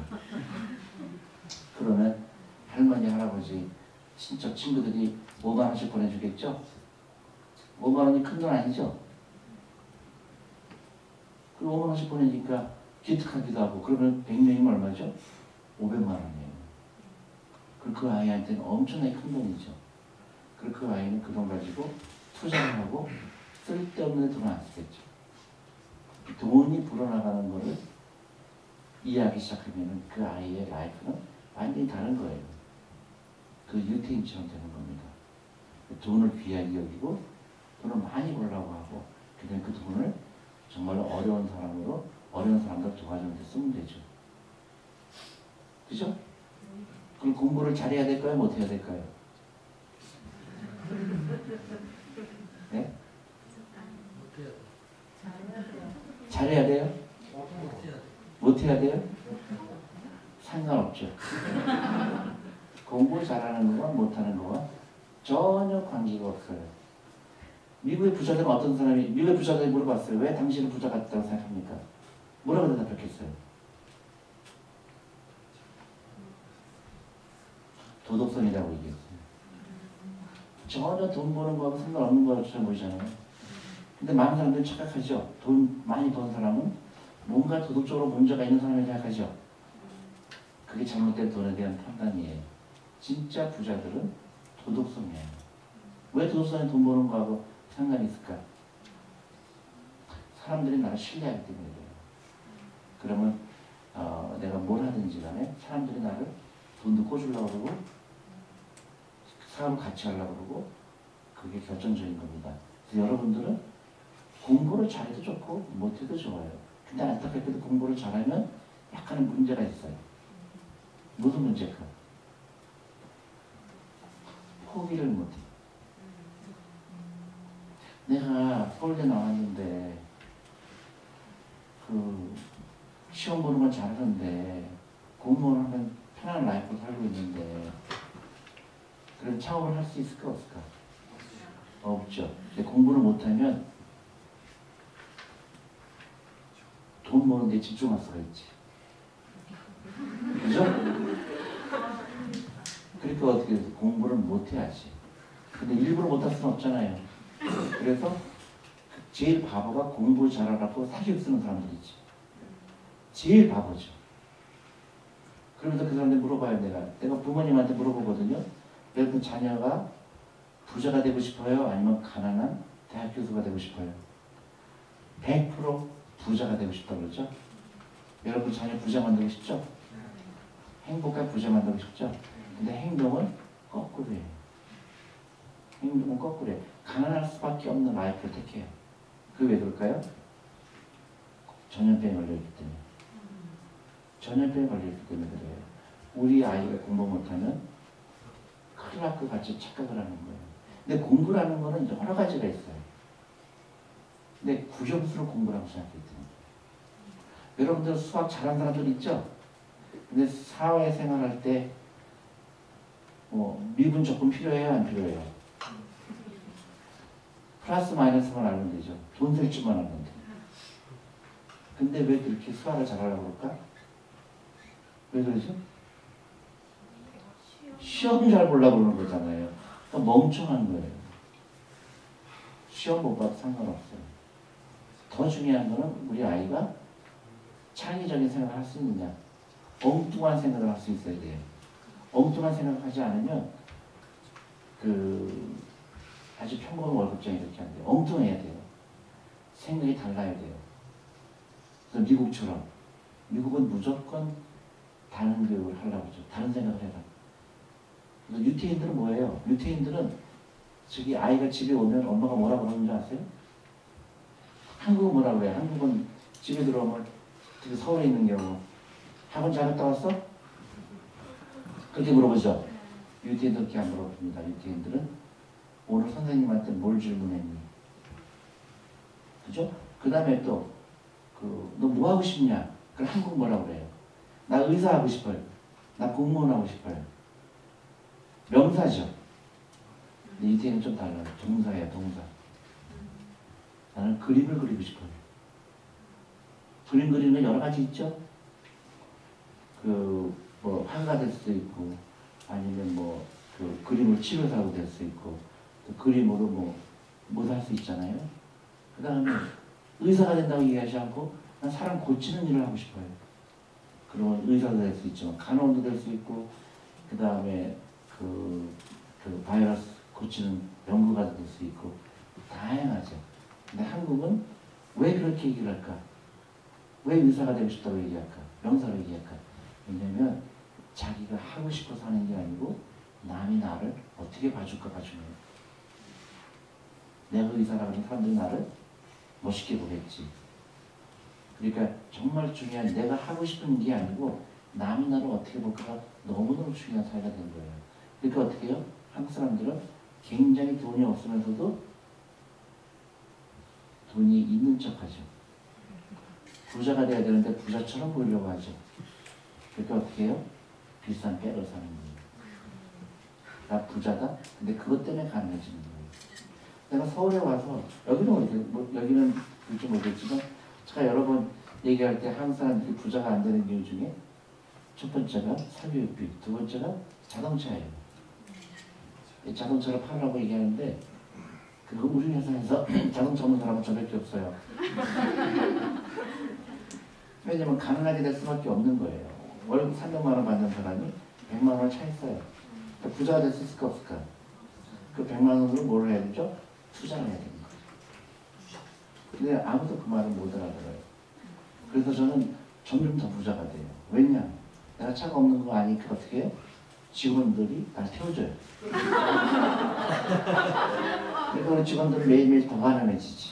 그러면 할머니, 할아버지, 친척, 친구들이 5만 원씩 보내주겠죠? 5만 원이 큰 돈 아니죠? 그 5만 원씩 보내니까 기특하기도 하고 그러면 100명이면 얼마죠? 500만 원이에요. 그리고 그 아이한테는 엄청나게 큰 돈이죠. 그리고 그 아이는 그 돈 가지고 투자를 하고 쓸데없는 데 돈을 안 쓰겠죠. 돈이 불어나가는 거를 이해하기 시작하면 그 아이의 라이프는 완전히 다른 거예요. 그 유태인처럼 되는 겁니다. 돈을 귀하게 여기고 돈을 많이 벌려고 하고 그다음에 그 돈을 정말 어려운 사람들 도와주는 데 쓰면 되죠. 그죠? 그럼 공부를 잘해야 될까요? 못해야 될까요? 네? 잘해야 돼요? 못해야 돼요? 상관없죠. 공부 잘하는 거와 못하는 거와 전혀 관계가 없어요. 미국의 부자들은 어떤 사람이, 미국의 부자들이 물어봤어요. 왜 당신은 부자 같다고 생각합니까? 뭐라고 대답했겠어요? 도덕성이라고 얘기했어요. 전혀 돈 버는 거하고 상관없는 것처럼 보이잖아요. 근데 많은 사람들이 착각하죠. 돈 많이 번 사람은 뭔가 도덕적으로 문제가 있는 사람이라고 생각하죠. 그게 잘못된 돈에 대한 판단이에요. 진짜 부자들은 도덕성이에요. 왜 도덕성에 돈 버는 거하고 상관이 있을까? 사람들이 나를 신뢰하기 때문에 그래요. 그러면 내가 뭘 하든지 간에 사람들이 나를 돈도 꿔주려고 그러고 사업을 같이 하려고 그러고 그게 결정적인 겁니다. 그래서 여러분들은 공부를 잘해도 좋고 못해도 좋아요. 근데 안타깝게도 공부를 잘하면 약간의 문제가 있어요. 무슨 문제가? 포기를 못해. 내가 서울대 나왔는데 그 시험 보는 건 잘하는데 공무원 하면 편안한 라이프를 살고 있는데 그런 창업을 할 수 있을까 없을까? 없죠. 근데 공부를 못하면 돈 버는 데 집중할 수가 있지. 그죠? 그러니까 어떻게 해서 공부를 못해야지. 근데 일부러 못할 수는 없잖아요. 그래서 제일 바보가 공부 잘하라고 사기를 쓰는 사람들이지. 제일 바보죠. 그러면서 그 사람들 물어봐요. 내가 부모님한테 물어보거든요. 여러분 자녀가 부자가 되고 싶어요? 아니면 가난한 대학 교수가 되고 싶어요? 100% 부자가 되고 싶다고 그러죠? 여러분 자녀 부자 만들고 싶죠? 행복한 부자 만들고 싶죠? 근데 행동은 거꾸로예요. 행동은 거꾸로예요. 가난할 수밖에 없는 라이프를 택해요. 그게 왜 그럴까요? 전염병에 걸려있기 때문에. 전염병에 걸려있기 때문에 그래요. 우리 아이가 공부 못하면 큰일 날 것 같이 착각을 하는 거예요. 근데 공부라는 거는 여러 가지가 있어요. 근데 구형수로 공부라고 생각하기 때문에. 여러분들 수학 잘하는 사람들 있죠? 근데 사회생활할 때 미분 적분 필요해요? 안 필요해요? 플러스 마이너스만 알면 되죠. 돈 셀 줄만 알면 돼. 근데 왜 그렇게 수학을 잘하려고 그럴까? 왜 그러죠? 시험 잘 보려고 그러는 거잖아요. 그러니까 멍청한 거예요. 시험 못 봐도 상관없어요. 더 중요한 거는 우리 아이가 창의적인 생각을 할 수 있느냐. 엉뚱한 생각을 할 수 있어야 돼요. 엉뚱한 생각을 하지 않으면 아주 평범한 월급쟁이 이렇게 안 돼요. 엉뚱해야 돼요. 생각이 달라야 돼요. 그래서 미국처럼 미국은 무조건 다른 교육을 하려고 하죠. 다른 생각을 해라. 그래서 유태인들은 뭐예요? 유태인들은 저기 아이가 집에 오면 엄마가 뭐라 그러는 줄 아세요? 한국은 뭐라고 해요? 한국은 집에 들어오면 특히 서울에 있는 경우 학원 잘 갔다 왔어? 그렇게 물어보죠. 유태인들 그렇게 안 물어봅니다. 유태인들은 오늘 선생님한테 뭘 질문했니? 그죠? 그 다음에 또 너 뭐 하고 싶냐? 그럼 한국 뭐라고 그래요? 나 의사 하고 싶어요. 나 공무원 하고 싶어요. 명사죠. 근데 유태인은 좀 달라요. 동사예요, 동사. 나는 그림을 그리고 싶어요. 그림 그리는 거 여러 가지 있죠? 뭐 화가 될 수도 있고, 아니면 그림을 치료사 하고 될 수 있고, 또 그림으로 뭐 할 수 있잖아요. 그 다음에 의사가 된다고 얘기하지 않고, 난 사람 고치는 일을 하고 싶어요. 그러면 의사도 될 수 있지만, 간호도 될 수 있고, 그 다음에 바이러스 고치는 연구가도 될 수 있고, 다양하죠. 근데 한국은 왜 그렇게 얘기를 할까? 왜 의사가 되고 싶다고 얘기할까? 명사로 얘기할까? 왜냐면 자기가 하고 싶어서 하는 게 아니고 남이 나를 어떻게 봐줄까 봐주는 거예요. 내가 의사라고 하면 사람들이 나를 멋있게 보겠지. 그러니까 정말 중요한 내가 하고 싶은 게 아니고 남이 나를 어떻게 볼까가 너무너무 중요한 사회가 된 거예요. 그러니까 어떻게 해요? 한국 사람들은 굉장히 돈이 없으면서도 돈이 있는 척하죠. 부자가 돼야 되는데 부자처럼 보이려고 하죠. 그러니까 어떻게 해요? 비싼 백을 사는 거예요. 나 부자다? 근데 그것 때문에 가능해지는 거예요. 내가 서울에 와서 여기는 그렇게 모르겠지만 제가 여러 번 얘기할 때 한국 사람들이 부자가 안 되는 이유 중에 첫 번째가 사교육비, 두 번째가 자동차예요. 자동차를 팔으라고 얘기하는데 우리 회사에서 자동차 없는 사람은 저밖에 없어요. 왜냐면 가능하게 될 수밖에 없는 거예요. 월급 300만 원 받는 사람이 100만 원을 차 있어요. 그러니까 부자가 될 수 있을까 없을까? 그 100만 원으로 뭘 해야 되죠? 투자를 해야 되는 거예요. 근데 아무도 그 말을 못 알아들어요. 그래서 저는 점점 더 부자가 돼요. 왜냐? 내가 차가 없는 거 아니까 어떻게 해요? 직원들이 날 태워줘요. 그러니까 우리 직원들은 매일매일 더 가난해지지.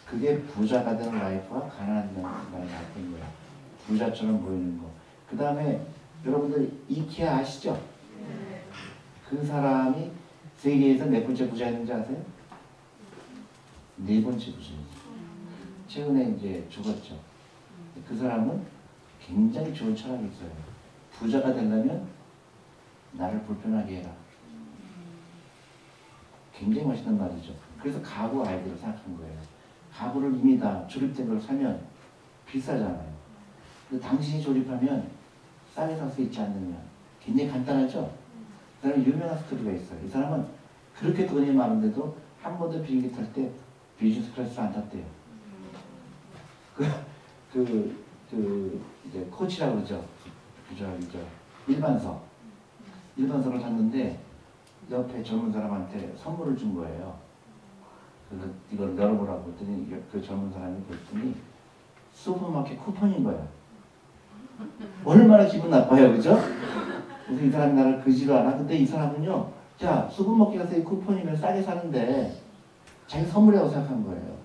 그게 부자가 되는 라이프와 가난한 라이프인 거야. 부자처럼 보이는 거. 그 다음에 여러분들 이케아 아시죠? 그 사람이 세계에서 몇 번째 부자였는지 아세요? 네 번째 부자였어요. 최근에 이제 죽었죠. 그 사람은 굉장히 좋은 철학이 있어요. 부자가 되려면 나를 불편하게 해라. 굉장히 멋있는 말이죠. 그래서 가구 아이디어를 생각한 거예요. 가구를 이미 다 조립된 걸 사면 비싸잖아요. 근데 당신이 조립하면 싸게 살 수 있지 않느냐. 굉장히 간단하죠? 그 사람은 유명한 스토리가 있어요. 이 사람은 그렇게 돈이 많은데도 한 번도 비행기 탈 때 비즈니스 클래스를 안 탔대요. 이제 코치라고 그러죠. 일반석을 탔는데 옆에 젊은 사람한테 선물을 준 거예요. 그래서 이걸 열어보라고 했더니 그 젊은 사람이 봤더니 슈퍼마켓 쿠폰인 거야. 얼마나 기분 나빠요, 그죠? 그래서 이 사람이 나를 그지로 알아. 근데 이 사람은요, 자, 슈퍼마켓 가서 이 쿠폰이면 싸게 사는데 자기 선물이라고 생각한 거예요.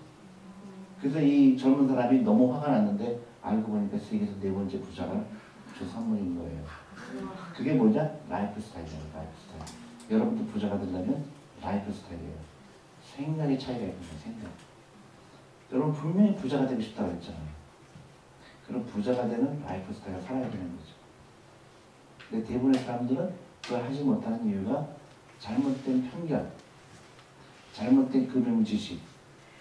그래서 이 젊은 사람이 너무 화가 났는데 알고 보니까 세계에서 네 번째 부자가 저 선물인 거예요. 그게 뭐냐? 라이프 스타일이에요. 라이프 스타일. 여러분도 부자가 되려면 라이프 스타일이에요. 생각의 차이가 있는 거예요. 생각. 여러분 분명히 부자가 되고 싶다고 했잖아요. 그럼 부자가 되는 라이프 스타일을 살아야 되는 거죠. 근데 대부분의 사람들은 그걸 하지 못하는 이유가 잘못된 편견, 잘못된 금융 지식,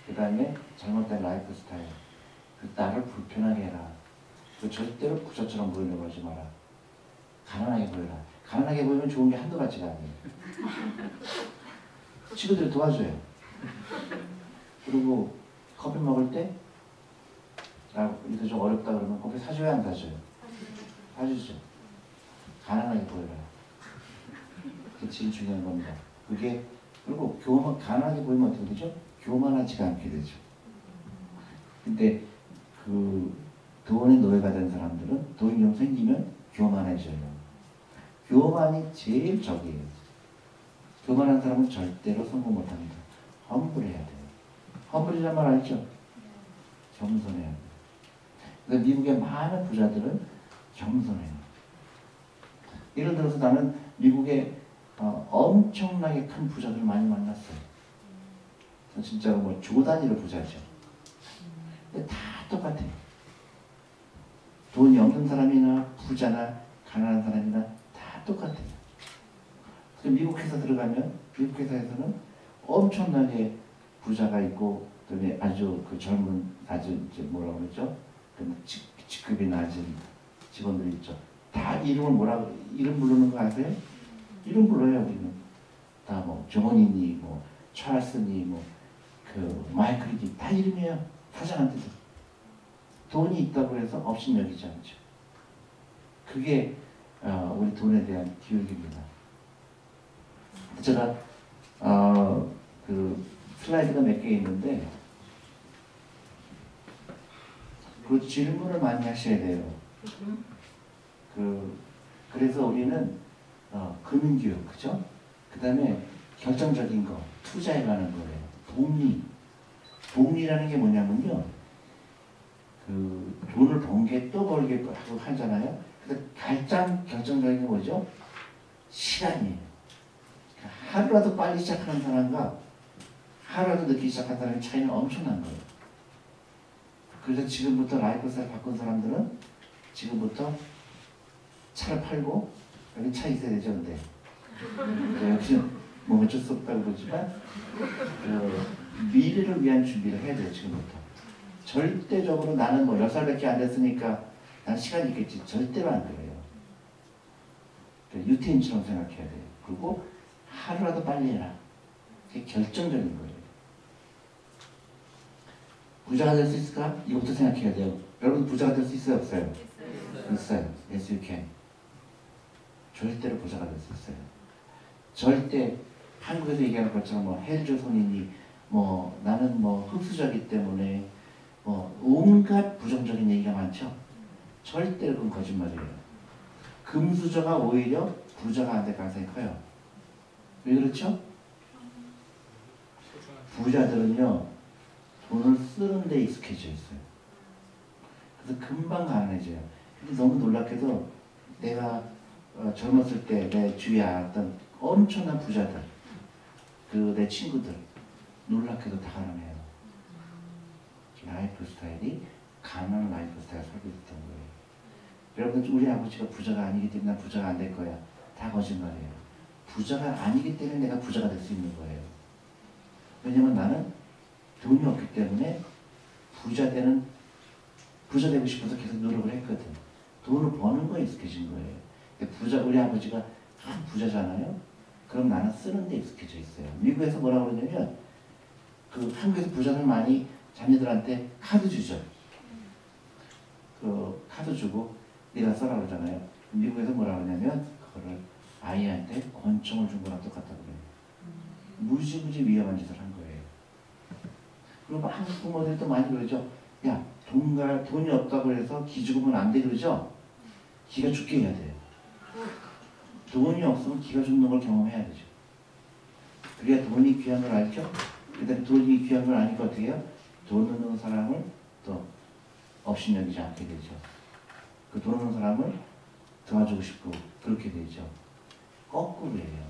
그 다음에 잘못된 라이프 스타일. 나를 불편하게 해라. 절대로 부자처럼 보이려고 하지 마라. 가난하게 보여라. 가난하게 보이면 좋은 게 한두 가지가 아니에요. 친구들이 도와줘요. 그리고 커피 먹을 때 이거 좀 어렵다 그러면 커피 사줘야 안 사줘요? 사주죠. 가난하게 보여라. 그게 제일 중요한 겁니다. 그게 그리고 가난하게 보이면 어떻게 되죠? 교만하지가 않게 되죠. 근데 그 돈의 노예가 된 사람들은 돈이 좀 생기면 교만해져요. 교만이 제일 적이에요. 교만한 사람은 절대로 성공 못합니다. 험불해야 돼요. 험불이란 말 알죠? 겸손해야 돼요. 그래서 미국의 많은 부자들은 겸손해요. 예를 들어서 나는 미국에 엄청나게 큰 부자들 많이 만났어요. 진짜로 뭐 조 단위로 부자죠. 근데 다 똑같아요. 돈이 없는 사람이나 부자나 가난한 사람이나 다 똑같아요. 그래서 미국 회사 들어가면 미국 회사에서는 엄청나게 부자가 있고 그다음에 아주 그 젊은 아주 이제 뭐라고 그러죠? 직급이 낮은 직원들이 있죠. 다 이름 부르는 거 아세요? 이름 불러요 우리는. 다 뭐 존이니 뭐 찰스니 뭐 그 마이클이 다 이름이에요. 사장한테도. 돈이 있다고 해서 없인 여기지 않죠. 그게 우리 돈에 대한 교육입니다. 제가 그 슬라이드가 몇 개 있는데 그 질문을 많이 하셔야 돼요. 그래서 우리는 금융교육, 그죠? 그 다음에 결정적인 거, 투자에 관한 거예요. 복리라는 게 뭐냐면요. 그 돈을 번 게 또 벌게 하고 하잖아요. 근데 가장 결정적인 게 뭐죠? 시간이에요. 하루라도 빨리 시작하는 사람과 하루라도 늦게 시작한 사람의 차이는 엄청난 거예요. 그래서 지금부터 라이프 스타일 바꾼 사람들은 지금부터 차를 팔고 여기 차 있어야 되죠, 근데 역시 뭐 어쩔 수 없다고 그러지만 미래를 위한 준비를 해야 돼요, 지금부터. 절대적으로 나는 뭐 10살밖에 안 됐으니까 난 시간이 있겠지. 절대로 안 그래요. 유태인처럼 생각해야 돼요. 그리고 하루라도 빨리 해라. 그게 결정적인 거예요. 부자가 될 수 있을까? 이것부터 생각해야 돼요. 여러분 부자가 될 수 있어요? 없어요? 있어요. Yes, you can. 절대로 부자가 될 수 있어요. 절대 한국에서 얘기하는 것처럼 뭐 헬조선이니 뭐 나는 뭐 흑수저이기 때문에 뭐 온갖 부정적인 얘기가 많죠. 절대로 그건 거짓말이에요. 금수저가 오히려 부자가 안 될 가능성이 커요. 왜 그렇죠? 부자들은요 돈을 쓰는 데 익숙해져 있어요. 그래서 금방 가난해져요. 근데 너무 놀랍게도 내가 젊었을 때 내 주위에 알았던 엄청난 부자들, 그 내 친구들 놀랍게도 다 가난해요. 라이프 스타일이 가난한 라이프 스타일 살고 있었던 거예요. 여러분 우리 아버지가 부자가 아니기 때문에 난 부자가 안 될 거야. 다 거짓말이에요. 부자가 아니기 때문에 내가 부자가 될 수 있는 거예요. 왜냐면 나는 돈이 없기 때문에 부자 되고 싶어서 계속 노력을 했거든. 돈을 버는 거에 익숙해진 거예요. 우리 아버지가 한 부자잖아요. 그럼 나는 쓰는 데 익숙해져 있어요. 미국에서 뭐라고 그러냐면 그 한국에서 부자들 많이 자녀들한테 카드 주죠. 그 카드 주고 네가 써라 그러잖아요. 미국에서 뭐라 그러냐면 그거를 아이한테 권총을 준 거랑 똑같다고 그래요. 무지무지 위험한 짓을 한 거예요. 그리고 한국 부모들도 많이 그러죠. 야, 돈이 없다고 해서 기 죽으면 안 돼 그러죠. 기가 죽게 해야 돼요. 돈이 없으면 기가 죽는 걸 경험해야 되죠. 그래야 돈이 귀한 걸 알죠. 그 다음에 돈이 귀한 걸 아니까 어떻게 해요? 돈 없는 사람을 또 업신여기지 않게 되죠. 그 돈 없는 사람을 도와주고 싶고 그렇게 되죠. 거꾸로예요.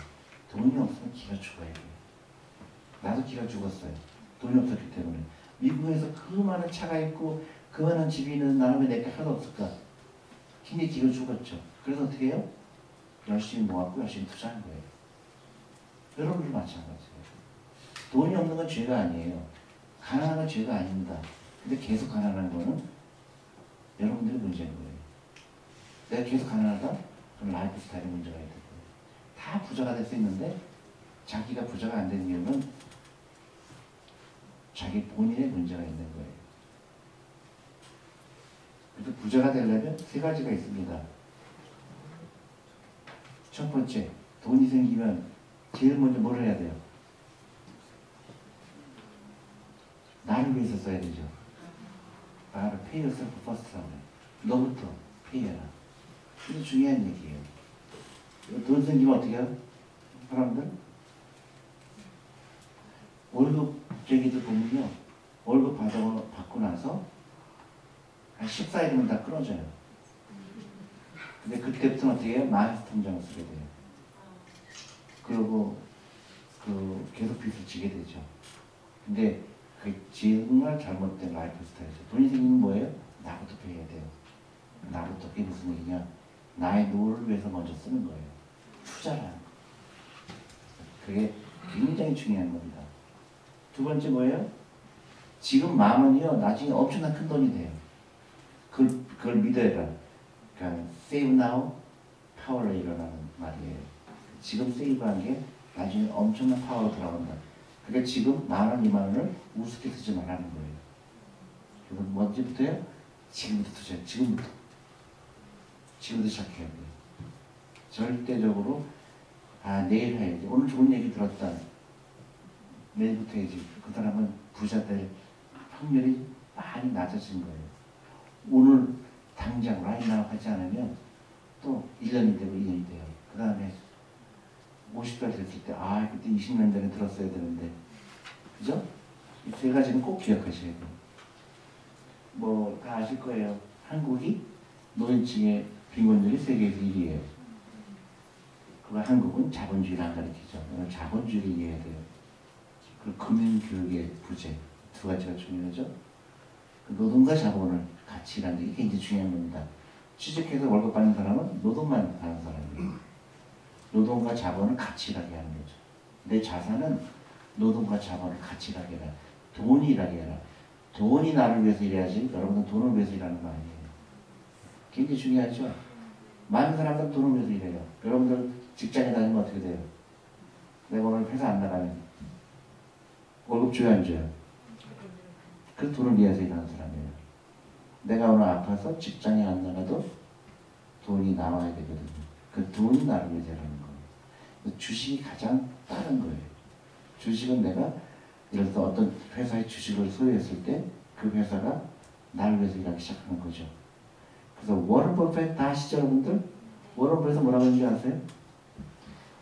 돈이 없으면 기가 죽어야 돼요. 나도 기가 죽었어요. 돈이 없었기 때문에. 미국에서 그 많은 차가 있고 그 많은 집이 있는 나는 왜 내게 하나도 없을까? 힘이 기가 죽었죠. 그래서 어떻게 해요? 열심히 모았고 열심히 투자한 거예요. 여러분도 마찬가지예요. 돈이 없는 건 죄가 아니에요. 가난한 건 죄가 아닙니다. 근데 계속 가난한 거는 여러분들의 문제인 거예요. 내가 계속 가난하다? 그럼 라이프 스타일의 문제가 있을 거예요. 다 부자가 될 수 있는데 자기가 부자가 안 된 이유는 자기 본인의 문제가 있는 거예요. 그래서 부자가 되려면 세 가지가 있습니다. 첫 번째, 돈이 생기면 제일 먼저 뭘 해야 돼요? 나를 위해서 써야 되죠. 나를 pay yourself first라고 해요. 너부터 pay해라. 이게 중요한 얘기예요. 돈 생기면 어떻게 해요? 사람들? 월급쟁이들 보면요. 월급 받고 나서 한 14일이면 다 끊어져요. 근데 그때부터는 어떻게 해요? 마이너스 통장을 쓰게 돼요. 그리고 계속 빚을 지게 되죠. 근데 그 정말 잘못된 라이프 스타일이죠. 돈이 생기면 뭐예요? 나부터 해야 돼요. 나부터. 그게 무슨 얘기냐? 나의 노후를 위해서 먼저 쓰는 거예요. 투자라는 거. 그게 굉장히 중요한 겁니다. 두 번째 뭐예요? 지금 10,000원이요. 나중에 엄청난 큰 돈이 돼요. 그걸 믿어야 돼. 그러니까 save now, power로 일어나는 말이에요. 지금 세이브한 게 나중에 엄청난 파워로 돌아온다. 그러니까 지금 10,000원, 20,000원을 우습게 쓰지 말라는 거예요. 그래서 언제부터요? 지금부터 투자해요. 지금부터 시작해야 돼요. 절대적으로 내일 해야지. 오늘 좋은 얘기 들었다. 내일부터 해야지. 그 사람은 부자 될 확률이 많이 낮아진 거예요. 오늘 당장 라인나우 하지 않으면 또 1년이 되고 2년이 돼요. 그 다음에 50살 됐을 때 그때 20년 전에 들었어야 되는데, 그죠? 이 세 가지는 꼭 기억하셔야 돼요. 뭐 다 아실 거예요. 한국이 노인층의 빈곤율이 세계에서 1위예요. 그거 한국은 자본주의를 안 가르치죠. 자본주의를 이해해야 돼요. 그리고 금융교육의 부재, 두 가지가 중요하죠. 그 노동과 자본을 같이 일하는 게 굉장히 중요한 겁니다. 취직해서 월급 받는 사람은 노동만 하는 사람이에요. 노동과 자본을 같이 일하게 하는 거죠. 내 자산은 노동과 자본을 같이 일하게 해라. 돈이 일하게 해라. 돈이 나를 위해서 일해야지 여러분은 돈을 위해서 일하는 거 아니에요. 굉장히 중요하죠. 많은 사람들은 돈을 위해서 일해요. 여러분들 직장에 다니면 어떻게 돼요? 내가 오늘 회사 안 나가면 월급 줘야 안 줘요? 그 돈을 위해서 일하는 사람이에요. 내가 오늘 아파서 직장에 안 나가도 돈이 나와야 되거든요. 그 돈이 나를 위해서 일하는 거예요. 주식이 가장 빠른 거예요. 주식은 내가 예를 들어서 어떤 회사의 주식을 소유했을 때 그 회사가 나를 위해서 일하기 시작하는 거죠. 그래서 워런 버핏 다 아시죠, 여러분들? 워런 버핏에서 뭐라고 하는지 아세요?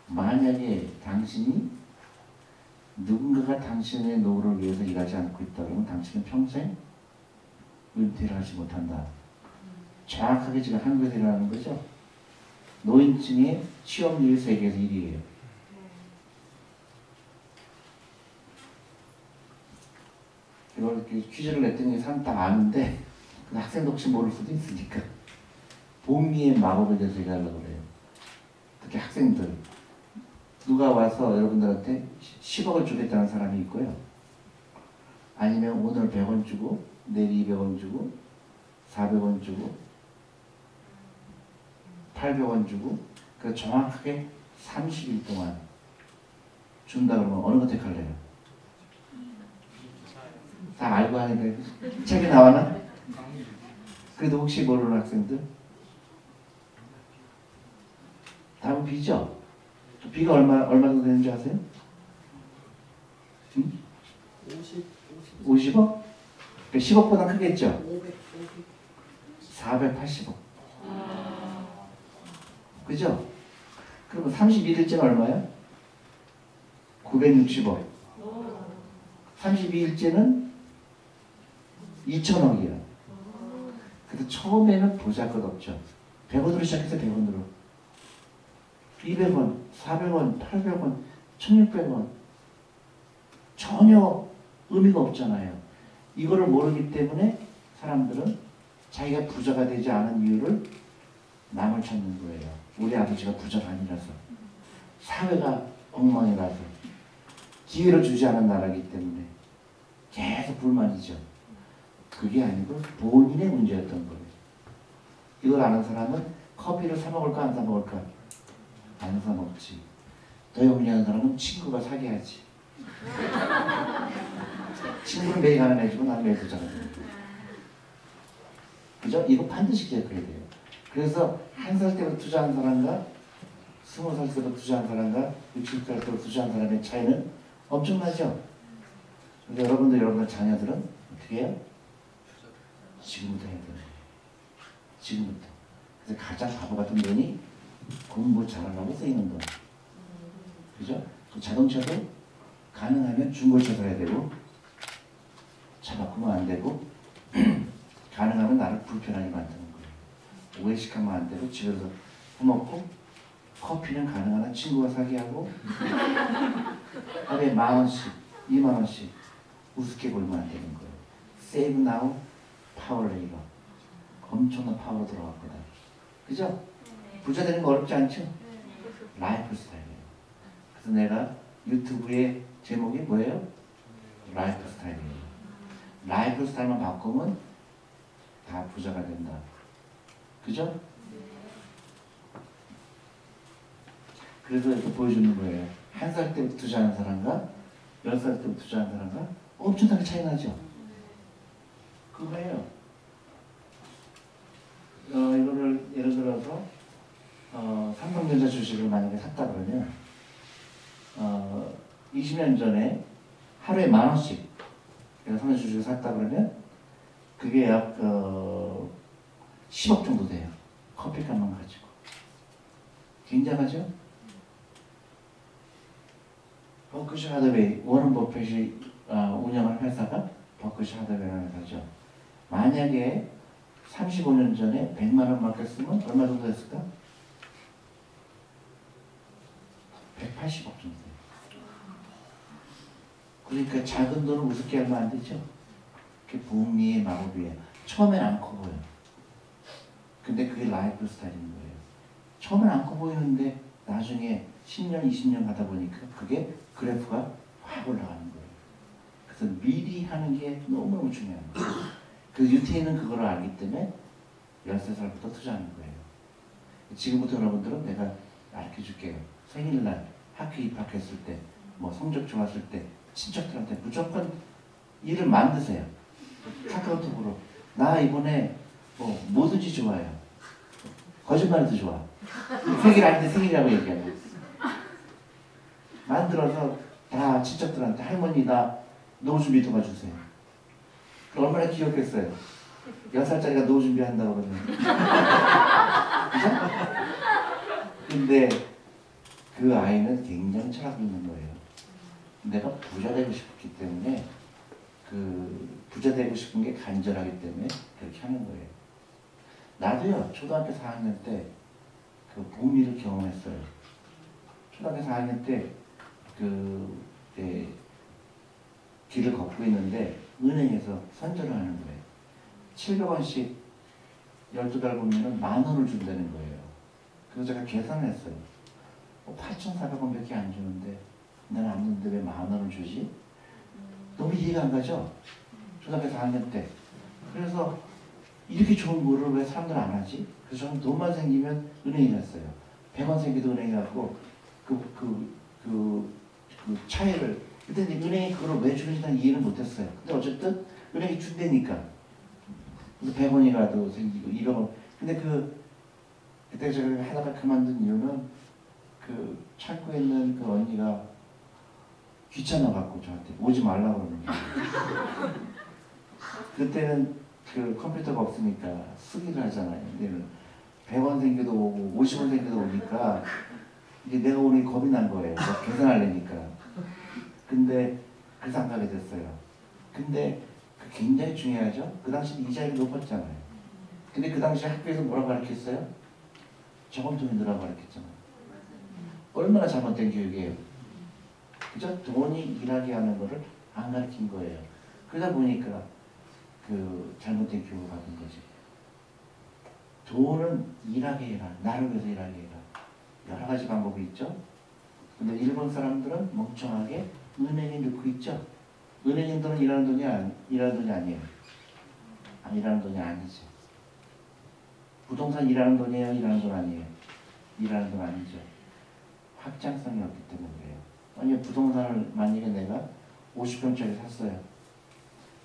만약에 당신이 누군가가 당신의 노후를 위해서 일하지 않고 있다 그러면 당신은 평생 은퇴를 하지 못한다. 정확하게 지금 한국에서 일어나는 거죠. 노인층의 취업률이 세계에서 1위예요. 이걸 퀴즈를 냈더니 사람 다 아는데 학생도 혹시 모를 수도 있으니까 복리의 마법에 대해서 얘기하려고 그래요. 특히 학생들 누가 와서 여러분들한테 10억을 주겠다는 사람이 있고요. 아니면 오늘 100원 주고 내일 200원 주고 400원 주고 800원 주고 그 정확하게 30일 동안 준다 그러면 어느 거 택할래요? 다 알고 하는데 책에 나와나? 그래도 혹시 모르는 학생들? 답은 B죠? B가 얼마 정도 되는지 아세요? 50억? 10억보다 크겠죠? 480억. 그죠? 그러면 31일째는 얼마야? 960억. 32일째는 2,000억이야. 그래도 처음에는 보잘것 없죠. 100원으로 시작해서 100원으로. 200원, 400원, 800원, 1600원. 전혀 의미가 없잖아요. 이거를 모르기 때문에 사람들은 자기가 부자가 되지 않은 이유를 남을 찾는 거예요. 우리 아버지가 부자가 아니라서. 사회가 엉망이라서. 기회를 주지 않은 나라이기 때문에 계속 불만이죠. 그게 아니고 본인의 문제였던 거예요. 이걸 아는 사람은 커피를 사 먹을까 안 사 먹을까? 안 사 먹지. 더 영리한 사람은 친구가 사게 하지. 친구는 매일 가난해지고 나는 매일 부자가 되는 거예요. 그죠? 이거 반드시 기억해야 돼요. 그래서 1살 때부터 투자한 사람과 20살 때부터 투자한 사람과 60살 때부터 투자한 사람의 차이는 엄청나죠? 근데 여러분들 자녀들은 어떻게 해요? 지금부터 해야 돼요. 지금부터. 그래서 가장 바보 같은 돈이 공부 잘하려고 쓰이는 돈. 그죠? 그 자동차도 가능하면 중고차 사야 되고, 차 바꾸면 안 되고, 가능하면 나를 불편하게 만드는 거예요. 오해식하면 안 되고, 집에서 해먹고, 커피는 가능한 한 친구가 사게 하고, 하루에 10,000원씩, 20,000원씩 우습게 벌면 안 되는 거예요. Save now, power later. 엄청난 파워 들어갔거든. 그죠? 부자 되는 거 어렵지 않죠? 라이프 스타일이에요. 그래서 내가 유튜브의 제목이 뭐예요? 라이프 스타일이에요. 라이프 스타일만 바꾸면 다 부자가 된다. 그죠? 그래서 이렇게 보여주는 거예요. 1살 때부터 투자하는 사람과 10살 때부터 투자하는 사람과 엄청나게 차이 나죠? 그거예요. 이거를 예를 들어서 삼성전자 주식을 만약에 샀다 그러면 20년 전에 하루에 10,000원씩 내가 삼성전자 주식을 샀다 그러면 그게 약 10억 정도 돼요. 커피값만 가지고. 굉장하죠? 버크셔 하더웨이, 워런 버핏이 운영하는 회사가 버크셔 하더웨이라는 회사죠. 만약에 35년 전에 100만 원 맡겼으면 얼마 정도 됐을까? 180억 정도 돼요. 그러니까 작은 돈을 우습게 하면 안 되죠. 그게 복리의 마법이에요. 처음엔 안 커 보여요. 근데 그게 라이프 스타일인 거예요. 처음엔 안 커 보이는데 나중에 10년, 20년 가다 보니까 그게 그래프가 확 올라가는 거예요. 그래서 미리 하는 게 너무너무 중요한 거예요. 그 유태인은 그걸 알기 때문에 13살부터 투자하는 거예요. 지금부터 여러분들은 내가 가르쳐 줄게요. 생일날 학교 입학했을 때, 뭐 성적 좋았을 때, 친척들한테 무조건 일을 만드세요. 카카오톡으로. 나 이번에 뭐든지 좋아요. 거짓말해도 좋아. 생일 아닌데 생일이라고 얘기하면. 만들어서 다 친척들한테 할머니 나 노후준비 도와주세요. 얼마나 귀엽겠어요. 6살짜리가 노후 준비한다고 그러면. 그죠? 근데 그 아이는 굉장히 철학이 있는 거예요. 내가 부자 되고 싶기 때문에 부자 되고 싶은 게 간절하기 때문에 그렇게 하는 거예요. 나도요, 초등학교 4학년 때 그 복리를 경험했어요. 초등학교 4학년 때 길을 걷고 있는데 은행에서 선전을 하는 거예요. 700원씩 12달 보면 10,000원을 준다는 거예요. 그래서 제가 계산을 했어요. 8,400원밖에 안 주는데 나는 안 주는데 왜 10,000원을 주지? 너무 이해가 안 가죠? 초등학교 4학년 때. 그래서 이렇게 좋은 거를 왜 사람들 안 하지? 그래서 저는 돈만 생기면 은행에 갔어요. 100원 생기도 은행에 갔고 그 차이를 그때 은행이 그걸 왜 주는지 난 이해를 못했어요. 근데 어쨌든 은행이 준다니까. 그래서 100원이라도 생기고 200원. 근데 그때 제가 하다가 그만둔 이유는 그 창고에 있는 그 언니가 귀찮아갖고 저한테 오지 말라고 그러는 거예요. 그때는 그 컴퓨터가 없으니까 쓰기를 하잖아요. 근데 100원 생겨도 오고 50원 생겨도 오니까 이제 내가 오늘 겁이 난 거예요. 계산하려니까. 근데 그 생각이 됐어요. 근데 굉장히 중요하죠. 그 당시 이자율이 높았잖아요. 근데 그 당시 학교에서 뭐라고 가르쳤어요? 저금통이 넣으라고 가르쳤잖아요. 얼마나 잘못된 교육이에요. 그죠? 돈이 일하게 하는 거를 안 가르친 거예요. 그러다 보니까 잘못된 교육을 받은 거지. 돈은 일하게 해라. 나를 위해서 일하게 해라. 여러 가지 방법이 있죠. 근데 일본 사람들은 멍청하게 은행에 넣고 있죠. 은행인들은 일하는 돈이 아니에요. 일하는 돈이 아니죠. 부동산 일하는 돈이에요? 일하는 돈 아니에요? 일하는 돈 아니죠. 확장성이 없기 때문에 그래요. 아니 부동산을 만약에 내가 50평짜리 샀어요.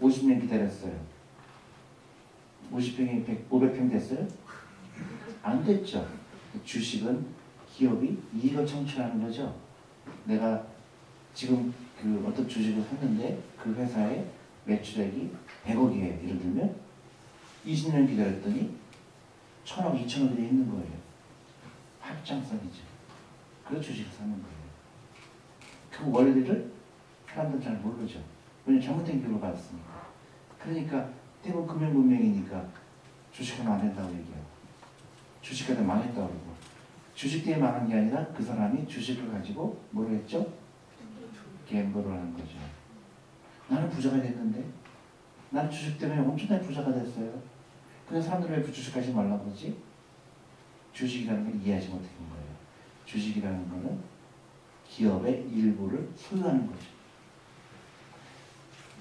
50년 기다렸어요. 50평이 500평 됐어요? 안 됐죠. 주식은 기업이 이익을 창출하는 거죠. 내가 지금 그 어떤 주식을 샀는데 그 회사의 매출액이 100억이에요. 예를 들면 20년 기다렸더니 1000억, 2000억이 돼 있는 거예요. 확장성이죠. 그 주식을 사는 거예요. 그 원리를 사람들은 잘 모르죠. 왜냐면 잘못된 교육을 받았으니까. 그러니까 대부분 금융문명이니까 주식하면 안 된다고 얘기해요. 주식하다 망했다고 그러고. 주식 때문에 망한 게 아니라 그 사람이 주식을 가지고 뭘 했죠? 갬블을 하는 거죠. 나는 부자가 됐는데 나는 주식 때문에 엄청나게 부자가 됐어요. 근데 사람들은 왜 주식하지 말라고 그러지? 주식이라는 걸 이해하지 못하는 거예요. 주식이라는 거는 기업의 일부를 소유하는 거죠.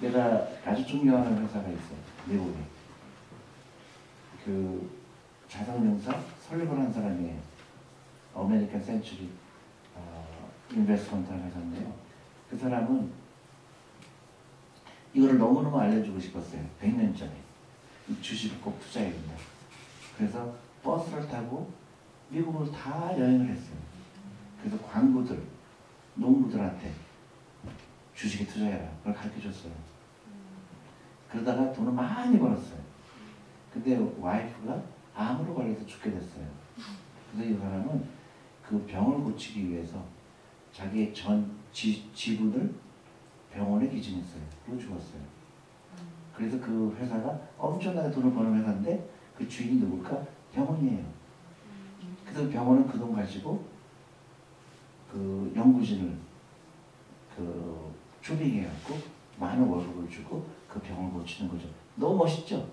내가 아주 존경하는 회사가 있어요. 미국에. 그 자산운용사 설립을 한 사람이에요. 아메리칸 센츄리 인베스트먼트라는 회사인데요. 그 사람은 이거를 너무너무 알려주고 싶었어요. 100년 전에. 이 주식을 꼭 투자해야 된다. 그래서 버스를 타고 미국을 다 여행을 했어요. 그래서 광부들, 농부들한테 주식에 투자해라. 그걸 가르쳐줬어요. 그러다가 돈을 많이 벌었어요. 근데 와이프가 암으로 걸려서 죽게 됐어요. 그래서 이 사람은 그 병을 고치기 위해서 자기의 전 지분을 병원에 기증했어요. 그리고 죽었어요. 그래서 그 회사가 엄청나게 돈을 버는 회사인데 그 주인이 누굴까? 병원이에요. 그래서 병원은 그 돈 가지고 그 연구진을 그 초빙해갖고 많은 월급을 주고 그 병을 고치는 거죠. 너무 멋있죠?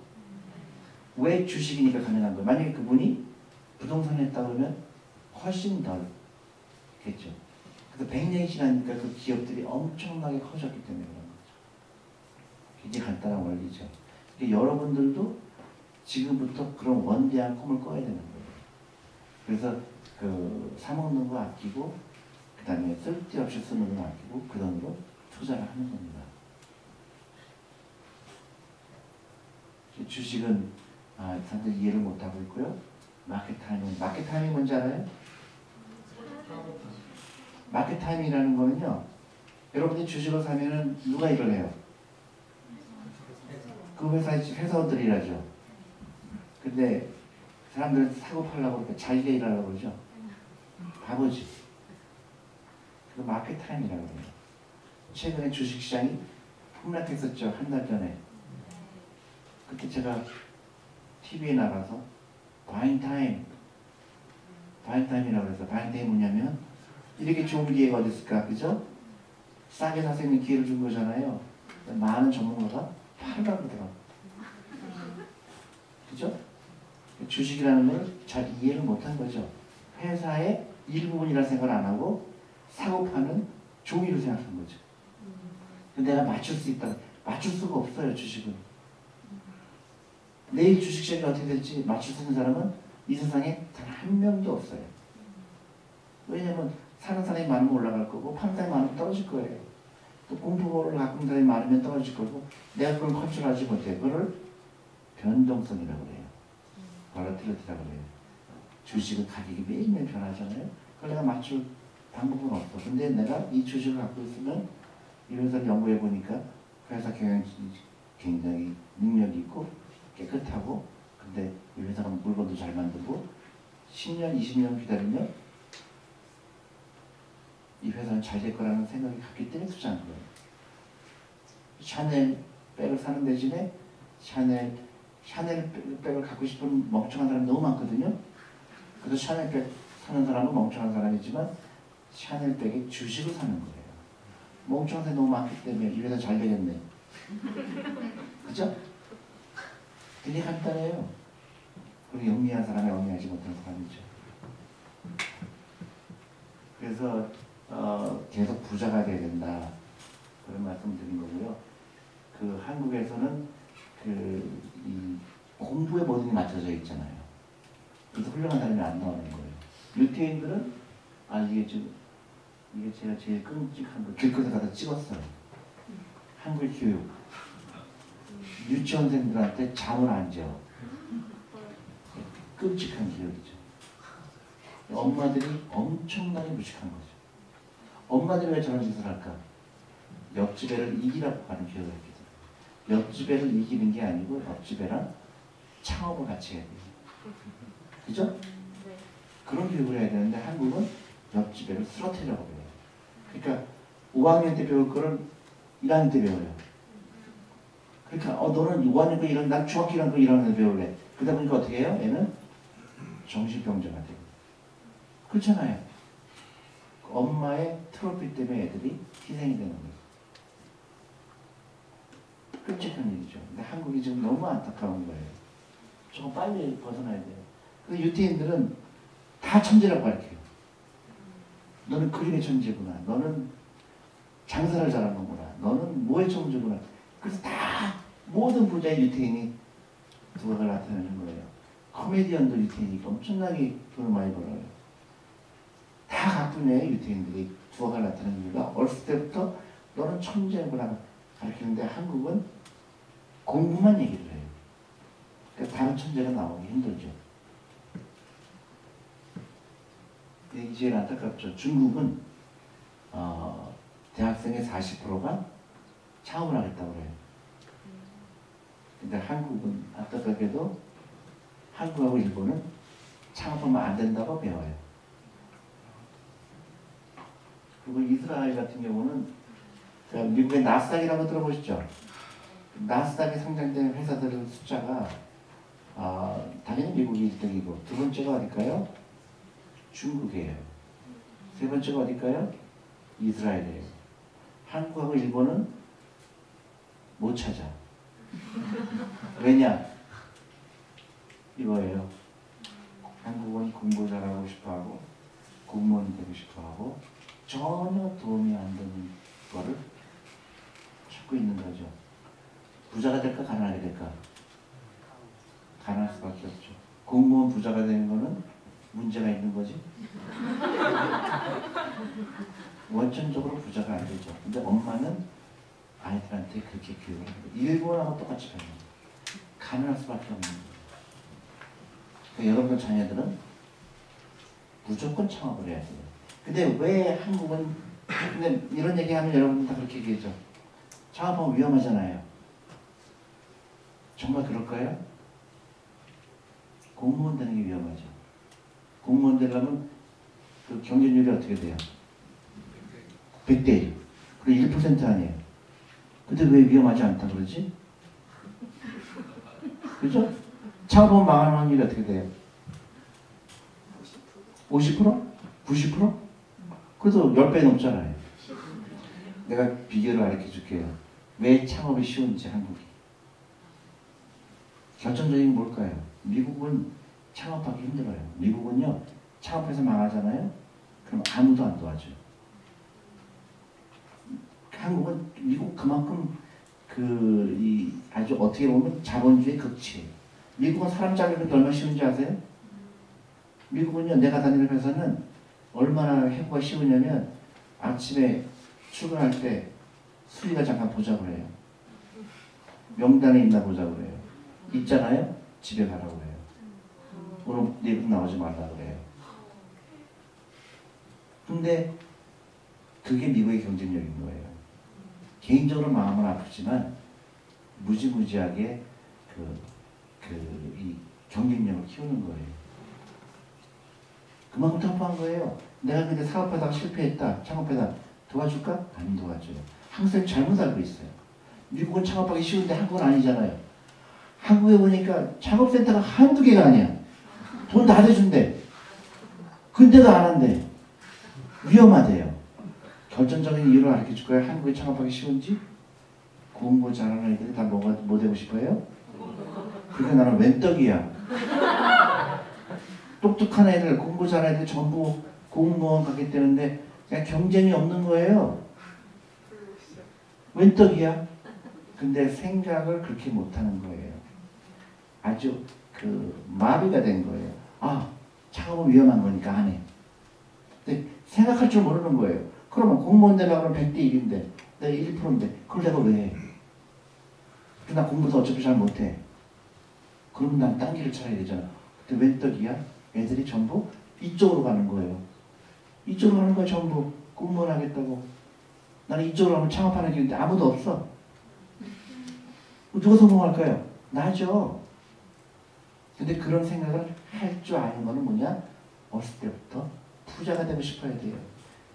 왜 주식이니까 가능한 거예요? 만약에 그분이 부동산에 했다 그러면 훨씬 덜겠죠. 그래서 100년이 지나니까 그 기업들이 엄청나게 커졌기 때문에 그런 거죠. 굉장히 간단한 원리죠. 그러니까 여러분들도 지금부터 그런 원대한 꿈을 꿔야 되는 거예요. 그래서 그 사먹는 거 아끼고 그 다음에 쓸데없이 쓰는 거 아끼고 그 돈으로 투자를 하는 겁니다. 주식은 사람들이 이해를 못하고 있고요. 마켓 타이밍이 뭔지 알아요? 마켓 타이밍이라는 거는요. 여러분들이 주식을 사면은 누가 일을 해요? 그 회사원들이 일하죠. 근데 사람들은 사고 팔려고 그러니까 자기가 일하려고 그러죠. 바보지. 그거 마켓 타임이라고 그래요. 최근에 주식시장이 폭락했었죠. 한 달 전에. 그때 제가 TV에 나가서 바잉 타임이라고 해서 바잉 타임이 뭐냐면 이렇게 좋은 기회가 어디 있을까? 그죠? 싸게 살 수 있는 기회를 준 거잖아요. 많은 전문가가 팔으라고 그러더라고요. 그죠? 주식이라는 걸 잘 이해를 못한 거죠. 회사의 일부분이라 생각을 안 하고 사고 파는 종이로 생각한 거죠. 내가 맞출 수 있다. 맞출 수가 없어요. 주식은. 내일 주식시장이 어떻게 될지 맞출 수 있는 사람은 이 세상에 단 한 명도 없어요. 왜냐면 사는 사람이 많으면 올라갈 거고 파는 사람이 많으면 떨어질 거예요. 또 공부를 갖고 있는 사람이 많으면 떨어질 거고 내가 그걸 컨트롤하지 못해. 그걸 변동성이라고 그래요. 볼러틸리티라고 그래요. 주식은 가격이 매일매일 변하잖아요. 그걸 내가 맞출 방법은 없어. 근데 내가 이 주식을 갖고 있으면 이 회사를 연구해 보니까 회사 경영이 굉장히 능력이 있고 깨끗하고 근데 이 회사가 물건도 잘 만들고 10년, 20년 기다리면 이 회사는 잘 될 거라는 생각이 갔기 때문에 투자한 거예요. 샤넬 백을 사는 대신에 샤넬 백을 갖고 싶은 멍청한 사람이 너무 많거든요. 그래서 샤넬 백 사는 사람은 멍청한 사람이지만 샤넬 백의 주식을 사는 거예요. 멍청한 사람이 너무 많기 때문에 이 회사 잘 되겠네. 그죠? 되게 간단해요. 그리고 영리한 사람이 영리하지 못한 사람이죠. 그래서 계속 부자가 돼야 된다. 그런 말씀 드린 거고요. 그 한국에서는 이 공부에 모든 게 맞춰져 있잖아요. 그래서 훌륭한 사람이 안 나오는 거예요. 유태인들은 이게 좀 이게 제가 제일 끔찍한 거 길거리 가서 찍었어요. 한글 교육. 유치원생들한테 잠을 안 재. 끔찍한 기억이죠. 엄마들이 엄청나게 무식한 거죠. 엄마들이 왜 저런 짓을 할까? 옆집 애를 이기라고 하는 교육을 했거든요. 옆집 애를 이기는 게 아니고 옆집 애랑 창업을 같이 해야 돼요. 그죠? 네. 그런 교육을 해야 되는데 한국은 옆집 애를 쓰러뜨리라고 배워요. 그러니까 5학년 때 배울 거를 1학년 때 배워요. 그러니까 너는 5학년 거 1학년, 난 중학교 1학년 거 1학년 때 배울래. 그러다 보니까 어떻게 해요? 애는 정신병자가 돼요. 그렇잖아요. 엄마의 트로피 때문에 애들이 희생이 되는 거예요. 끔찍한 일이죠. 근데 한국이 지금 너무 안타까운 거예요. 저거 빨리 벗어나야 돼요. 그래서 유태인들은 다 천재라고 가르쳐요. 너는 그림의 천재구나. 너는 장사를 잘하는구나. 너는 뭐의 천재구나. 그래서 다 모든 부자의 유태인이 두각을 나타내는 거예요. 코미디언도 유태인이니까 엄청나게 돈을 많이 벌어요. 다 가뿐해요. 유태인들이 두각을 나타내는 이유가 어렸을 때부터 너는 천재구나 가르치는데 한국은 공부만 얘기를 해요. 그러니까 다른 천재가 나오기 힘들죠. 이게 제일 안타깝죠. 중국은 대학생의 40%가 창업을 하겠다고 해요. 근데 한국은 안타깝게도 한국하고 일본은 창업하면 안 된다고 배워요. 그리고 이스라엘 같은 경우는 미국의 나스닥이라고 들어보셨죠? 나스닥에 상장된 회사들 숫자가 당연히 미국이 1등이고 두 번째가 어딜까요? 중국이에요. 세 번째가 어딜까요? 이스라엘이에요. 한국하고 일본은 못 찾아. 왜냐? 이거예요. 한국은 공부 잘하고 싶어하고 공무원 되고 싶어하고 전혀 도움이 안 되는 거를 찾고 있는 거죠. 부자가 될까 가난하게 될까? 가난할 수밖에 없죠. 공무원 부자가 되는 거는 문제가 있는 거지. 원천적으로 부자가 안 되죠. 근데 엄마는 아이들한테 그렇게 교육을 합니다. 일본하고 똑같이 배워요. 가난할 수밖에 없는 거예요. 그러니까 여러분들 자녀들은 무조건 창업을 해야 돼요. 근데 왜 한국은 근데 이런 얘기하면 여러분들 다 그렇게 얘기하죠. 창업하면 위험하잖아요. 정말 그럴까요? 공무원 되는 게 위험하죠. 공무원 되려면 그 경쟁률이 어떻게 돼요? 100대 1. 그리고 1% 아니에요. 근데 왜 위험하지 않다 그러지? 그죠? 창업하면 망하는 확률이 어떻게 돼요? 50%? 90%? 그래도 10배 넘잖아요. 내가 비결을 알려 줄게요. 왜 창업이 쉬운지 한국이. 결정적인 게 뭘까요? 미국은 창업하기 힘들어요. 미국은요, 창업해서 망하잖아요? 그럼 아무도 안 도와줘요. 한국은, 미국 그만큼 아주 어떻게 보면 자본주의 극치예요. 미국은 사람 자르는 게 얼마나 쉬운지 아세요? 미국은요, 내가 다니는 회사는 얼마나 해고가 쉬우냐면 아침에 출근할 때 수리가 잠깐 보자고 해요. 명단에 있나 보자고 해요. 있잖아요? 집에 가라고 해요. 오늘 내일 나오지 말라고 해요. 근데 그게 미국의 경쟁력인 거예요. 개인적으로 마음은 아프지만 무지무지하게 이 경쟁력을 키우는 거예요. 그만큼 터프한 거예요. 내가 근데 사업하다가 실패했다, 창업하다 도와줄까? 안 도와줘요. 항상 잘못 알고 있어요. 미국은 창업하기 쉬운데 한국은 아니잖아요. 한국에 보니까 창업센터가 한두 개가 아니야. 돈 다 대준대. 근데도 안 한대. 위험하대요. 결정적인 이유를 알려줄 거예요. 한국에 창업하기 쉬운지? 공부 잘하는 애들이 다 뭐 되고 싶어요? 그게 나는 웬 떡이야. 똑똑한 애들, 공부 잘하는 애들 전부 공무원 가게 되는데 그냥 경쟁이 없는 거예요. 웬 떡이야? 근데 생각을 그렇게 못하는 거예요. 아주 마비가 된 거예요. 창업은 위험한 거니까 안 해. 근데 생각할 줄 모르는 거예요. 그러면 공무원 되려면 100대 1인데 내가 1%인데 그걸 내가 왜 해? 나 공부도 어차피 잘 못해. 그러면 난 딴 길을 찾아야 되잖아. 근데 웬 떡이야? 애들이 전부 이쪽으로 가는 거예요. 이쪽으로 가는 거야 전부. 공무원 하겠다고. 나는 이쪽으로 하면 창업하는 길인데 아무도 없어. 누가 성공할까요? 나죠. 근데 그런 생각을 할 줄 아는 거는 뭐냐? 어렸을 때부터 부자가 되고 싶어야 돼요.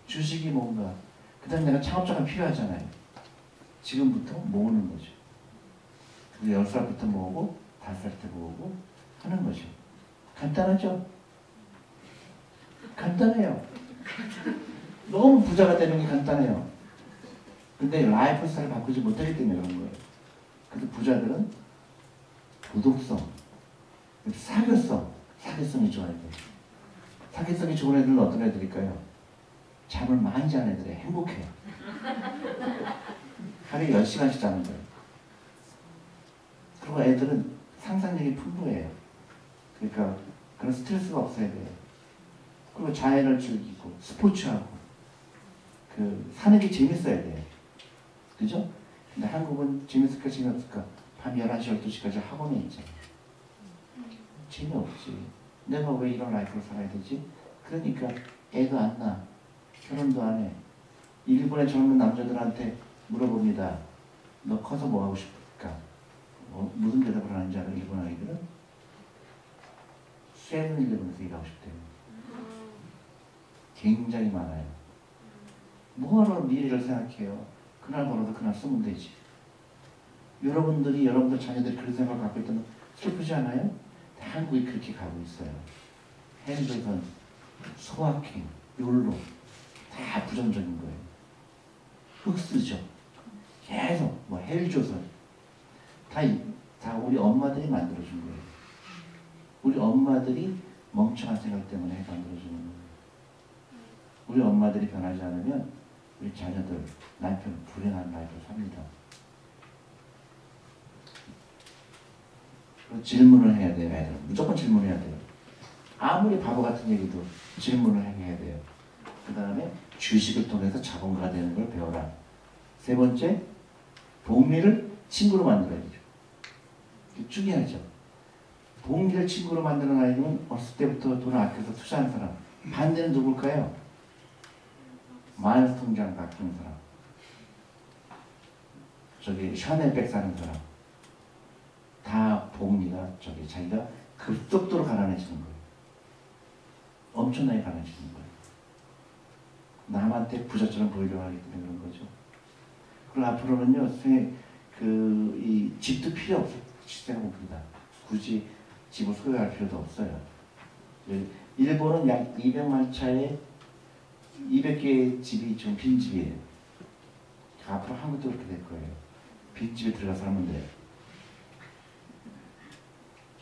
주식이 뭔가. 그 다음에 내가 창업자가 필요하잖아요. 지금부터 모으는 거죠. 10살부터 모으고 5살 때 모으고 하는 거죠. 간단하죠? 간단해요. 너무 부자가 되는 게 간단해요. 근데 라이프 스타일을 바꾸지 못하기 때문에 그런 거예요. 그래서 부자들은 도덕성, 사교성이 좋아야 돼요. 사교성이 좋은 애들은 어떤 애들일까요? 잠을 많이 자는 애들이 행복해요. 하루에 10시간씩 자는 거예요. 그리고 애들은 상상력이 풍부해요. 그러니까 그런 스트레스가 없어야 돼요. 그리고 자연을 즐기고 스포츠하고 사는 게 재밌어야 돼요. 그죠? 근데 한국은 재밌을까 재미없을까? 밤 11시, 12시까지 학원에 있잖아요. 재미없지. 내가 왜 이런 라이프를 살아야 되지? 그러니까 애도 안 낳아. 결혼도 안 해. 일본의 젊은 남자들한테 물어봅니다. 너 커서 뭐 하고 싶을까? 무슨 대답을 하는지 알아? 일본 아이들은? 세븐일레븐에서 일하고 싶대요. 굉장히 많아요. 뭐하러 미래를 생각해요? 그날 벌어도 그날 쓰면 되지. 여러분들 자녀들이 그런 생각을 갖고 있다면 슬프지 않아요? 한국이 그렇게 가고 있어요. 핸드건, 소확행, 욜로 다 부정적인 거예요. 흑수저 계속 헬조선 다 우리 엄마들이 만들어준 거예요. 우리 엄마들이 멍청한 생각 때문에 만들어주는 거예요. 우리 엄마들이 변하지 않으면 우리 자녀들, 남편 불행한 라이프를 삽니다. 질문을 해야 돼요, 애들. 무조건 질문해야 돼요. 아무리 바보 같은 얘기도 질문을 해야 돼요. 그 다음에 주식을 통해서 자본가가 되는 걸 배워라. 세 번째, 복리를 친구로 만들어야 돼요. 중요하죠. 복리를 친구로 만드는 아이는 어렸을 때부터 돈을 아껴서 투자하는 사람. 반대는 누굴까요? 마이너스 통장 아끼는 사람. 샤넬백 사는 사람. 다 복리가 자기가 급속도로 가난해지는 거예요. 엄청나게 가난해지는 거예요. 남한테 부자처럼 보이려고 하기 때문에 그런 거죠. 그리고 앞으로는요, 이 집도 필요 없을 시대가 옵니다. 굳이 집을 소유할 필요도 없어요. 일본은 약 200만 차에 200개의 집이 지금 빈집이에요. 앞으로 한국도 그렇게 될 거예요. 빈집에 들어가서 살면 돼요.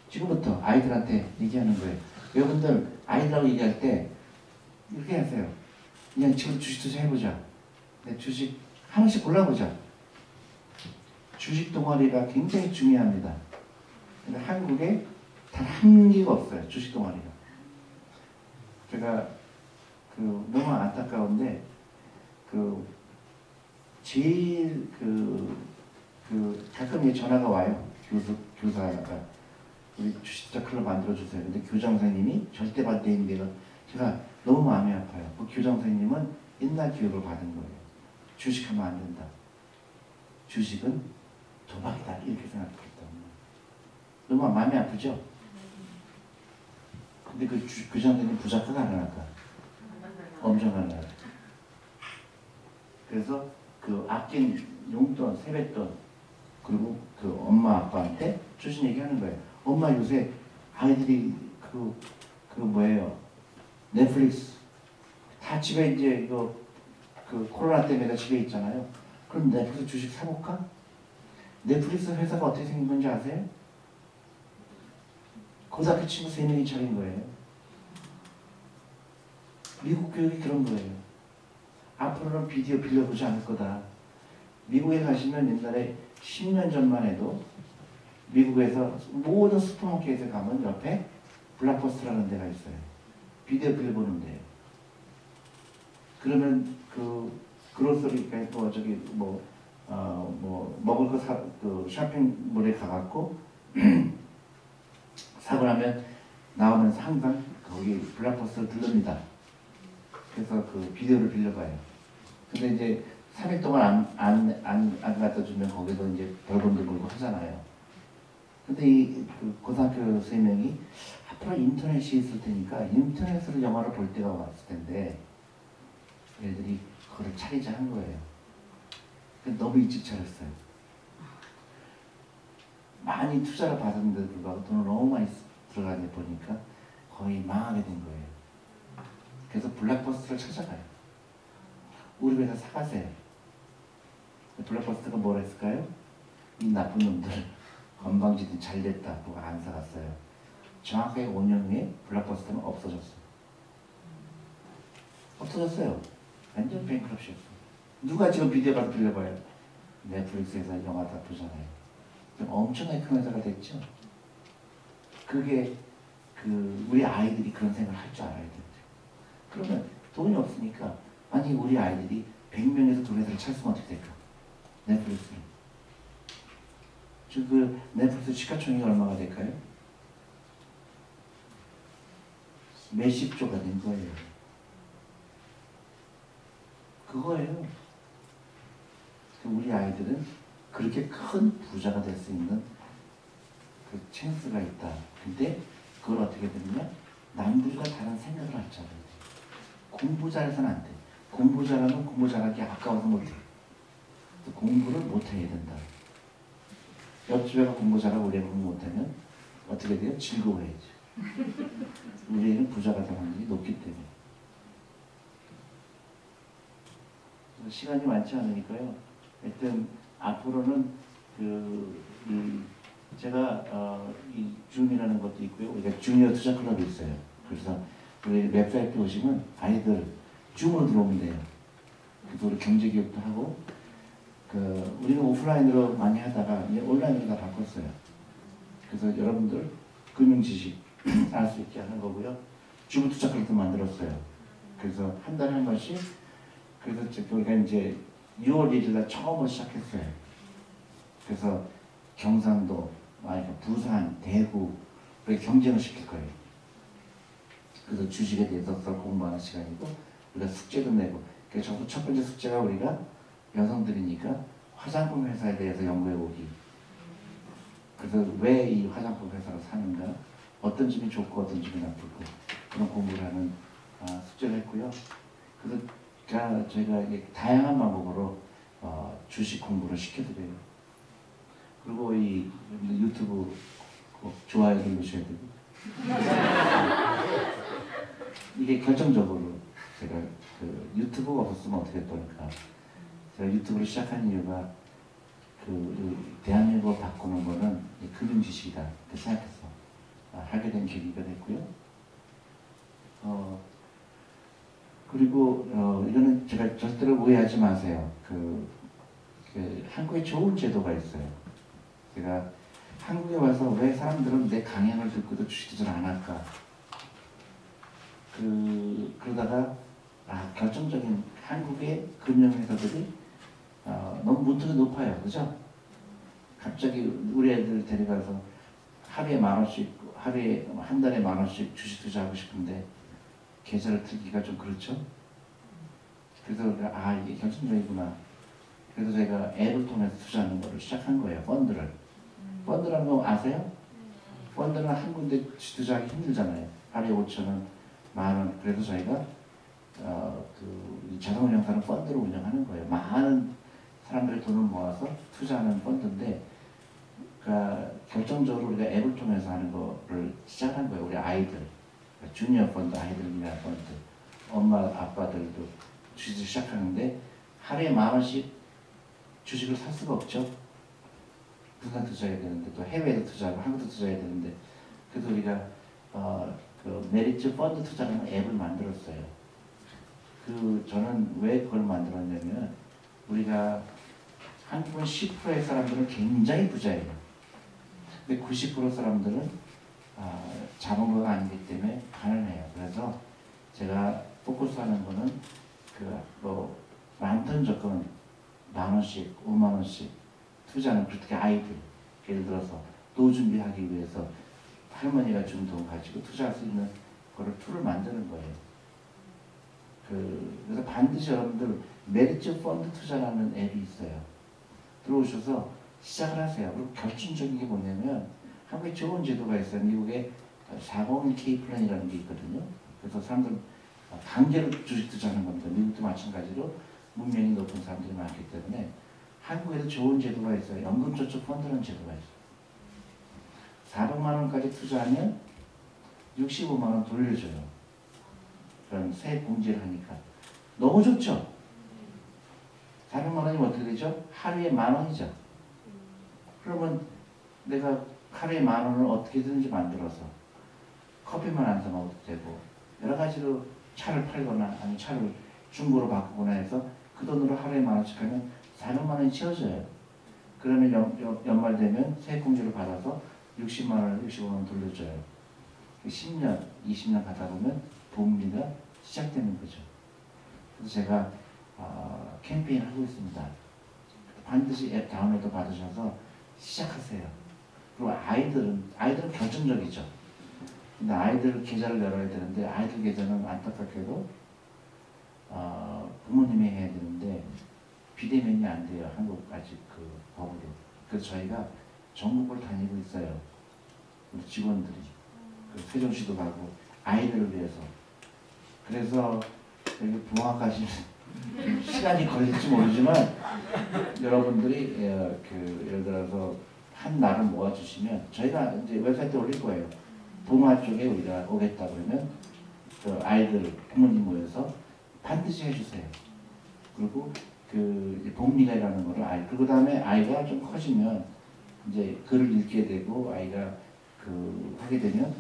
지금부터 아이들한테 얘기하는 거예요. 여러분들 아이들하고 얘기할 때 이렇게 하세요. 그냥 지금 주식 투자해보자. 주식 하나씩 골라보자. 주식 동아리가 굉장히 중요합니다. 근데 한국에 단 한 개가 없어요. 주식 동아리가. 제가 너무 안타까운데 제일 가끔 전화가 와요. 교사가 우리 주식투자 클럽 만들어주세요. 근데 교장 선생님이 절대 반대인데요. 제가 너무 마음이 아파요. 그 교장 선생님은 옛날 교육을 받은 거예요. 주식하면 안 된다. 주식은 도박이다. 이렇게 생각했기 때문에. 너무 마음이 아프죠? 근데 그 교장 선생님 부자가 안 할까? 엄청 가난해요. 그래서 아낀 용돈, 세뱃돈, 그리고 엄마 아빠한테 주식 얘기하는 거예요. 엄마 요새 아이들이 뭐예요? 넷플릭스 다 집에 이제 이거 코로나 때문에 다 집에 있잖아요. 그럼 넷플릭스 주식 사볼까? 넷플릭스 회사가 어떻게 생긴 건지 아세요? 고등학교 친구 3명이 차린 거예요. 미국 교육이 그런 거예요. 앞으로는 비디오 빌려보지 않을 거다. 미국에 가시면 옛날에 10년 전만 해도 미국에서 모든 슈퍼마켓에 가면 옆에 블락버스터라는 데가 있어요. 비디오 빌려보는 데예요. 그러면 그 그로서리 그러니까 뭐 저기 뭐 먹을 거 그 쇼핑몰에 가갖고 사고 나면 나오면서 항상 거기 블락버스를 들릅니다. 그래서 그 비디오를 빌려봐요. 근데 이제 3일 동안 안 갖다 주면 거기서 이제 벌금도 물고 하잖아요. 근데 그 고등학교 선생님이 앞으로 인터넷이 있을 테니까 인터넷으로 영화를 볼 때가 왔을 텐데 애들이 그걸 차리자 한 거예요. 너무 일찍 차렸어요. 많이 투자를 받았는데도 불구하고 돈을 너무 많이 들어가니 보니까 거의 망하게 된 거예요. 그래서 블락버스를 찾아가요. 우리 회사 사가세요. 블락버스가 뭘 했을까요? 이 나쁜 놈들 건방지든 잘됐다 그거 안 사갔어요. 정확하게 5년 후에 블락버스는 없어졌어요. 없어졌어요. 완전 뱅크럽시였어요. 누가 지금 비디오 가서 빌려봐요? 넷플릭스에서 영화 다 보잖아요. 엄청나게 큰 회사가 됐죠. 그게 우리 아이들이 그런 생각을 할 줄 알아야 되는데. 그러면 돈이 없으니까 만약에 우리 아이들이 100명에서 두 회사를 찾으면 어떻게 될까? 넷플릭스를. 그 넷플릭스 시가총액이 얼마가 될까요? 몇십 조가 된 거예요. 그거예요. 우리 아이들은 그렇게 큰 부자가 될 수 있는 그 찬스가 있다. 근데 그걸 어떻게 되느냐? 남들과 다른 생각을 할 줄 알아야 돼. 공부 잘해서는 안 돼. 공부 잘하면 공부 잘하기 아까워서 못해. 공부를 못해야 된다. 옆집애가 공부 잘하고 우리 애가 공부 못하면 어떻게 돼요? 즐거워야지. 우리 애는 부자가 될 확률이 높기 때문에. 시간이 많지 않으니까요. 하여튼 앞으로는 제가 이 줌이라는 것도 있고요. 우리가 주니어 투자 클럽이 있어요. 그래서 우리 웹사이트 오시면 아이들 줌으로 들어오면 돼요. 그래서 우리 경제 교육도 하고 우리는 오프라인으로 많이 하다가 이제 온라인으로 다 바꿨어요. 그래서 여러분들 금융 지식 알 수 있게 하는 거고요. 줌 투자 클럽도 만들었어요. 그래서 한 달에 한 번씩 그래서 우리가 이제 6월 1일 날 처음으로 시작했어요. 그래서 경상도, 부산, 대구 이렇게 경쟁을 시킬 거예요. 그래서 주식에 대해서 공부하는 시간이고 우리가 숙제도 내고 그래서 첫 번째 숙제가 우리가 여성들이니까 화장품 회사에 대해서 연구해보기. 그래서 왜 이 화장품 회사를 사는가 어떤 점이 좋고 어떤 점이 나쁘고 그런 공부를 하는 숙제를 했고요. 그래서 저희가 다양한 방법으로 주식 공부를 시켜드려요. 그리고 이 유튜브 꼭 좋아요 누르셔야 되고 이게 결정적으로 제가 유튜브가 없었으면 어떻게 될까. 제가 유튜브를 시작한 이유가 대한민국을 바꾸는 거는 금융 지식이다 이렇게 생각해서 하게 된 계기가 됐고요. 그리고 이거는 제가 절대로 오해하지 마세요. 한국에 좋은 제도가 있어요. 제가 한국에 와서 왜 사람들은 내 강연을 듣고도 주식 투자를 안 할까? 그러다가 결정적인 한국의 금융회사들이 너무 문턱이 높아요. 그죠? 갑자기 우리 애들 데려가서 하루에 10,000원씩, 하루에 한 달에 10,000원씩 주식 투자하고 싶은데 계좌를 틀기가 좀 그렇죠? 그래서 이게 결정적이구나. 그래서 제가 앱을 통해서 투자하는 거를 시작한 거예요. 펀드를. 펀드라는 거 아세요? 펀드는 한 군데 투자하기 힘들잖아요. 하루에 5,000원, 10,000원. 그래서 저희가 자산운용사는 펀드를 운영하는 거예요. 많은 사람들의 돈을 모아서 투자하는 펀드인데 결정적으로 우리가 앱을 통해서 하는 거를 시작한 거예요. 우리 아이들. 주니어 펀드, 아이들 위한 펀드. 엄마, 아빠들도 주식을 시작하는데 하루에 10,000원씩 주식을 살 수가 없죠. 부산 투자해야 되는데 또 해외에도 투자하고 한국도 투자해야 되는데 그래서 우리가 메리츠 펀드 투자라는 앱을 만들었어요. 저는 왜 그걸 만들었냐면 우리가 한국은 10%의 사람들은 굉장히 부자예요. 근데 90% 사람들은 자본가가 아니기 때문에 가난해요. 그래서 제가 포커스하는 거는 많던 적금은 10,000원씩, 50,000원씩 투자는 그렇게 아이들, 예를 들어서 노후 준비하기 위해서 할머니가 준 돈 가지고 투자할 수 있는 거를 툴을 만드는 거예요. 그래서 반드시 여러분들 메리츠 펀드 투자라는 앱이 있어요. 들어오셔서 시작을 하세요. 그리고 결정적인 게 뭐냐면 한국에 좋은 제도가 있어요. 미국에 401k 플랜이라는 게 있거든요. 그래서 사람들 강제로 주식 투자하는 겁니다. 미국도 마찬가지로 문명이 높은 사람들이 많기 때문에 한국에도 좋은 제도가 있어요. 연금저축 펀드라는 제도가 있어요. 400만 원까지 투자하면 65만 원 돌려줘요. 그런 세액 공제를 하니까. 너무 좋죠? 400만 원이면 어떻게 되죠? 하루에 10,000원이죠. 그러면 내가 하루에 10,000원을 어떻게든지 만들어서 커피만 안 사 먹어도 되고 여러 가지로 차를 팔거나 아니면 차를 중고로 바꾸거나 해서 그 돈으로 하루에 10,000원씩 하면 400만 원이 채워져요. 그러면 연말 되면 세액공제를 받아서 60만 원을 65만 원 돌려줘요. 10년, 20년 가다 보면 복리가 시작되는 거죠. 그래서 제가 캠페인을 하고 있습니다. 반드시 앱 다운로드 받으셔서 시작하세요. 그리고 아이들은 결정적이죠. 근데 아이들 계좌를 열어야 되는데 아이들 계좌는 안타깝게도 부모님이 해야 되는데 비대면이 안 돼요. 한국 아직 그 법으로. 그래서 저희가 전국을 다니고 있어요. 우리 직원들이. 세종시도 가고 아이들을 위해서. 그래서 여기 부모까지 시간이 걸릴지 모르지만 여러분들이 예를 들어서 한 날을 모아주시면 저희가 이제 웹사이트에 올릴 거예요. 동화 쪽에 우리가 오겠다 그러면 그 아이들 부모님 모여서 반드시 해주세요. 그리고 그 복리가라는 거를 그 다음에 아이가 좀 커지면 이제 글을 읽게 되고 아이가 그 하게 되면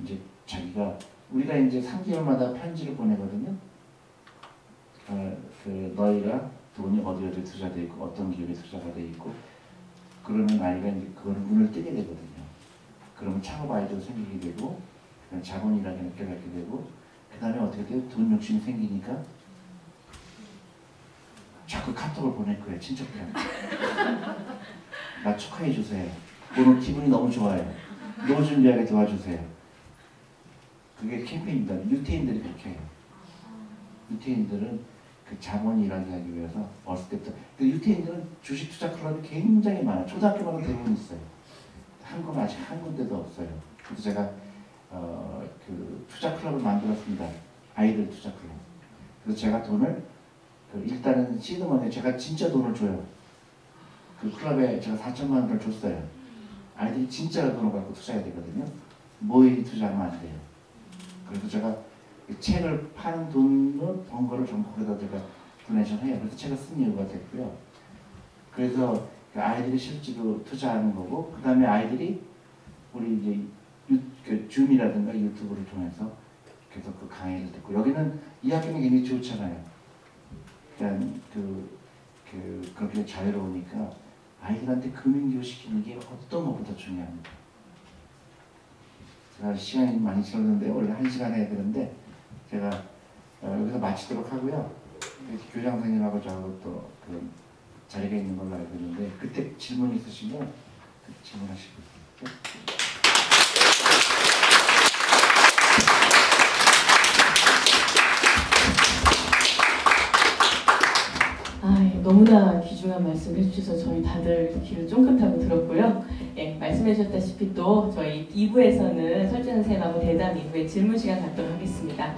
이제 자기가 우리가 이제 3개월마다 편지를 보내거든요. 그 너희가 돈이 어디 투자돼 있고 어떤 기업에 투자가 돼 있고 그러면 아이가 이제 그걸 눈을 뜨게 되거든요. 그러면 창업 아이디어 생기게 되고 자본이라는 게 깨닫게 되고 그 다음에 어떻게 돼요? 돈 욕심이 생기니까 자꾸 카톡을 보낼 거예요. 친척들한테. 나 축하해 주세요. 오늘 기분이 너무 좋아요. 노후 준비하게 도와주세요. 그게 캠페인입니다. 유태인들이 그렇게 해요. 유태인들은 그 자본이 일하게 하기 위해서 어렸을 때부터 그 유태인들은 주식 투자 클럽이 굉장히 많아요. 초등학교마다 대부분 있어요. 한국은 아직 한 군데도 없어요. 그래서 제가 그 투자 클럽을 만들었습니다. 아이들 투자 클럽. 그래서 제가 돈을 일단은 시드머니에 제가 진짜 돈을 줘요. 그 클럽에 제가 4천만 원을 줬어요. 아이들이 진짜 돈을 갖고 투자해야 되거든요. 모의 투자하면 안 돼요. 그래서 제가 책을 파는 돈을 번 거를 전부 거기다 제가 도네이션 해요. 그래서 책을 쓴 이유가 됐고요. 그래서 그 아이들이 실제로 투자하는 거고, 그 다음에 아이들이 우리 이제 그 줌이라든가 유튜브를 통해서 계속 그 강의를 듣고, 여기는 이 학교는 굉장히 좋잖아요. 그러니까 그렇게 자유로우니까 아이들한테 금융교육 시키는 게 어떤 것보다 중요합니다. 제가 시간이 많이 줄었는데 원래 1시간 해야 되는데 제가 여기서 마치도록 하고요. 교장 선생님하고 저하고 또 그 자리가 있는 걸로 알고 있는데 그때 질문 있으시면 질문하시고. 너무나 귀중한 말씀 해주셔서 저희 다들 귀를 쫑긋하고 들었고요. 예, 말씀해주셨다시피 또 저희 2부에서는 설정 선생님하고 대담 이후에 질문 시간 갖도록 하겠습니다.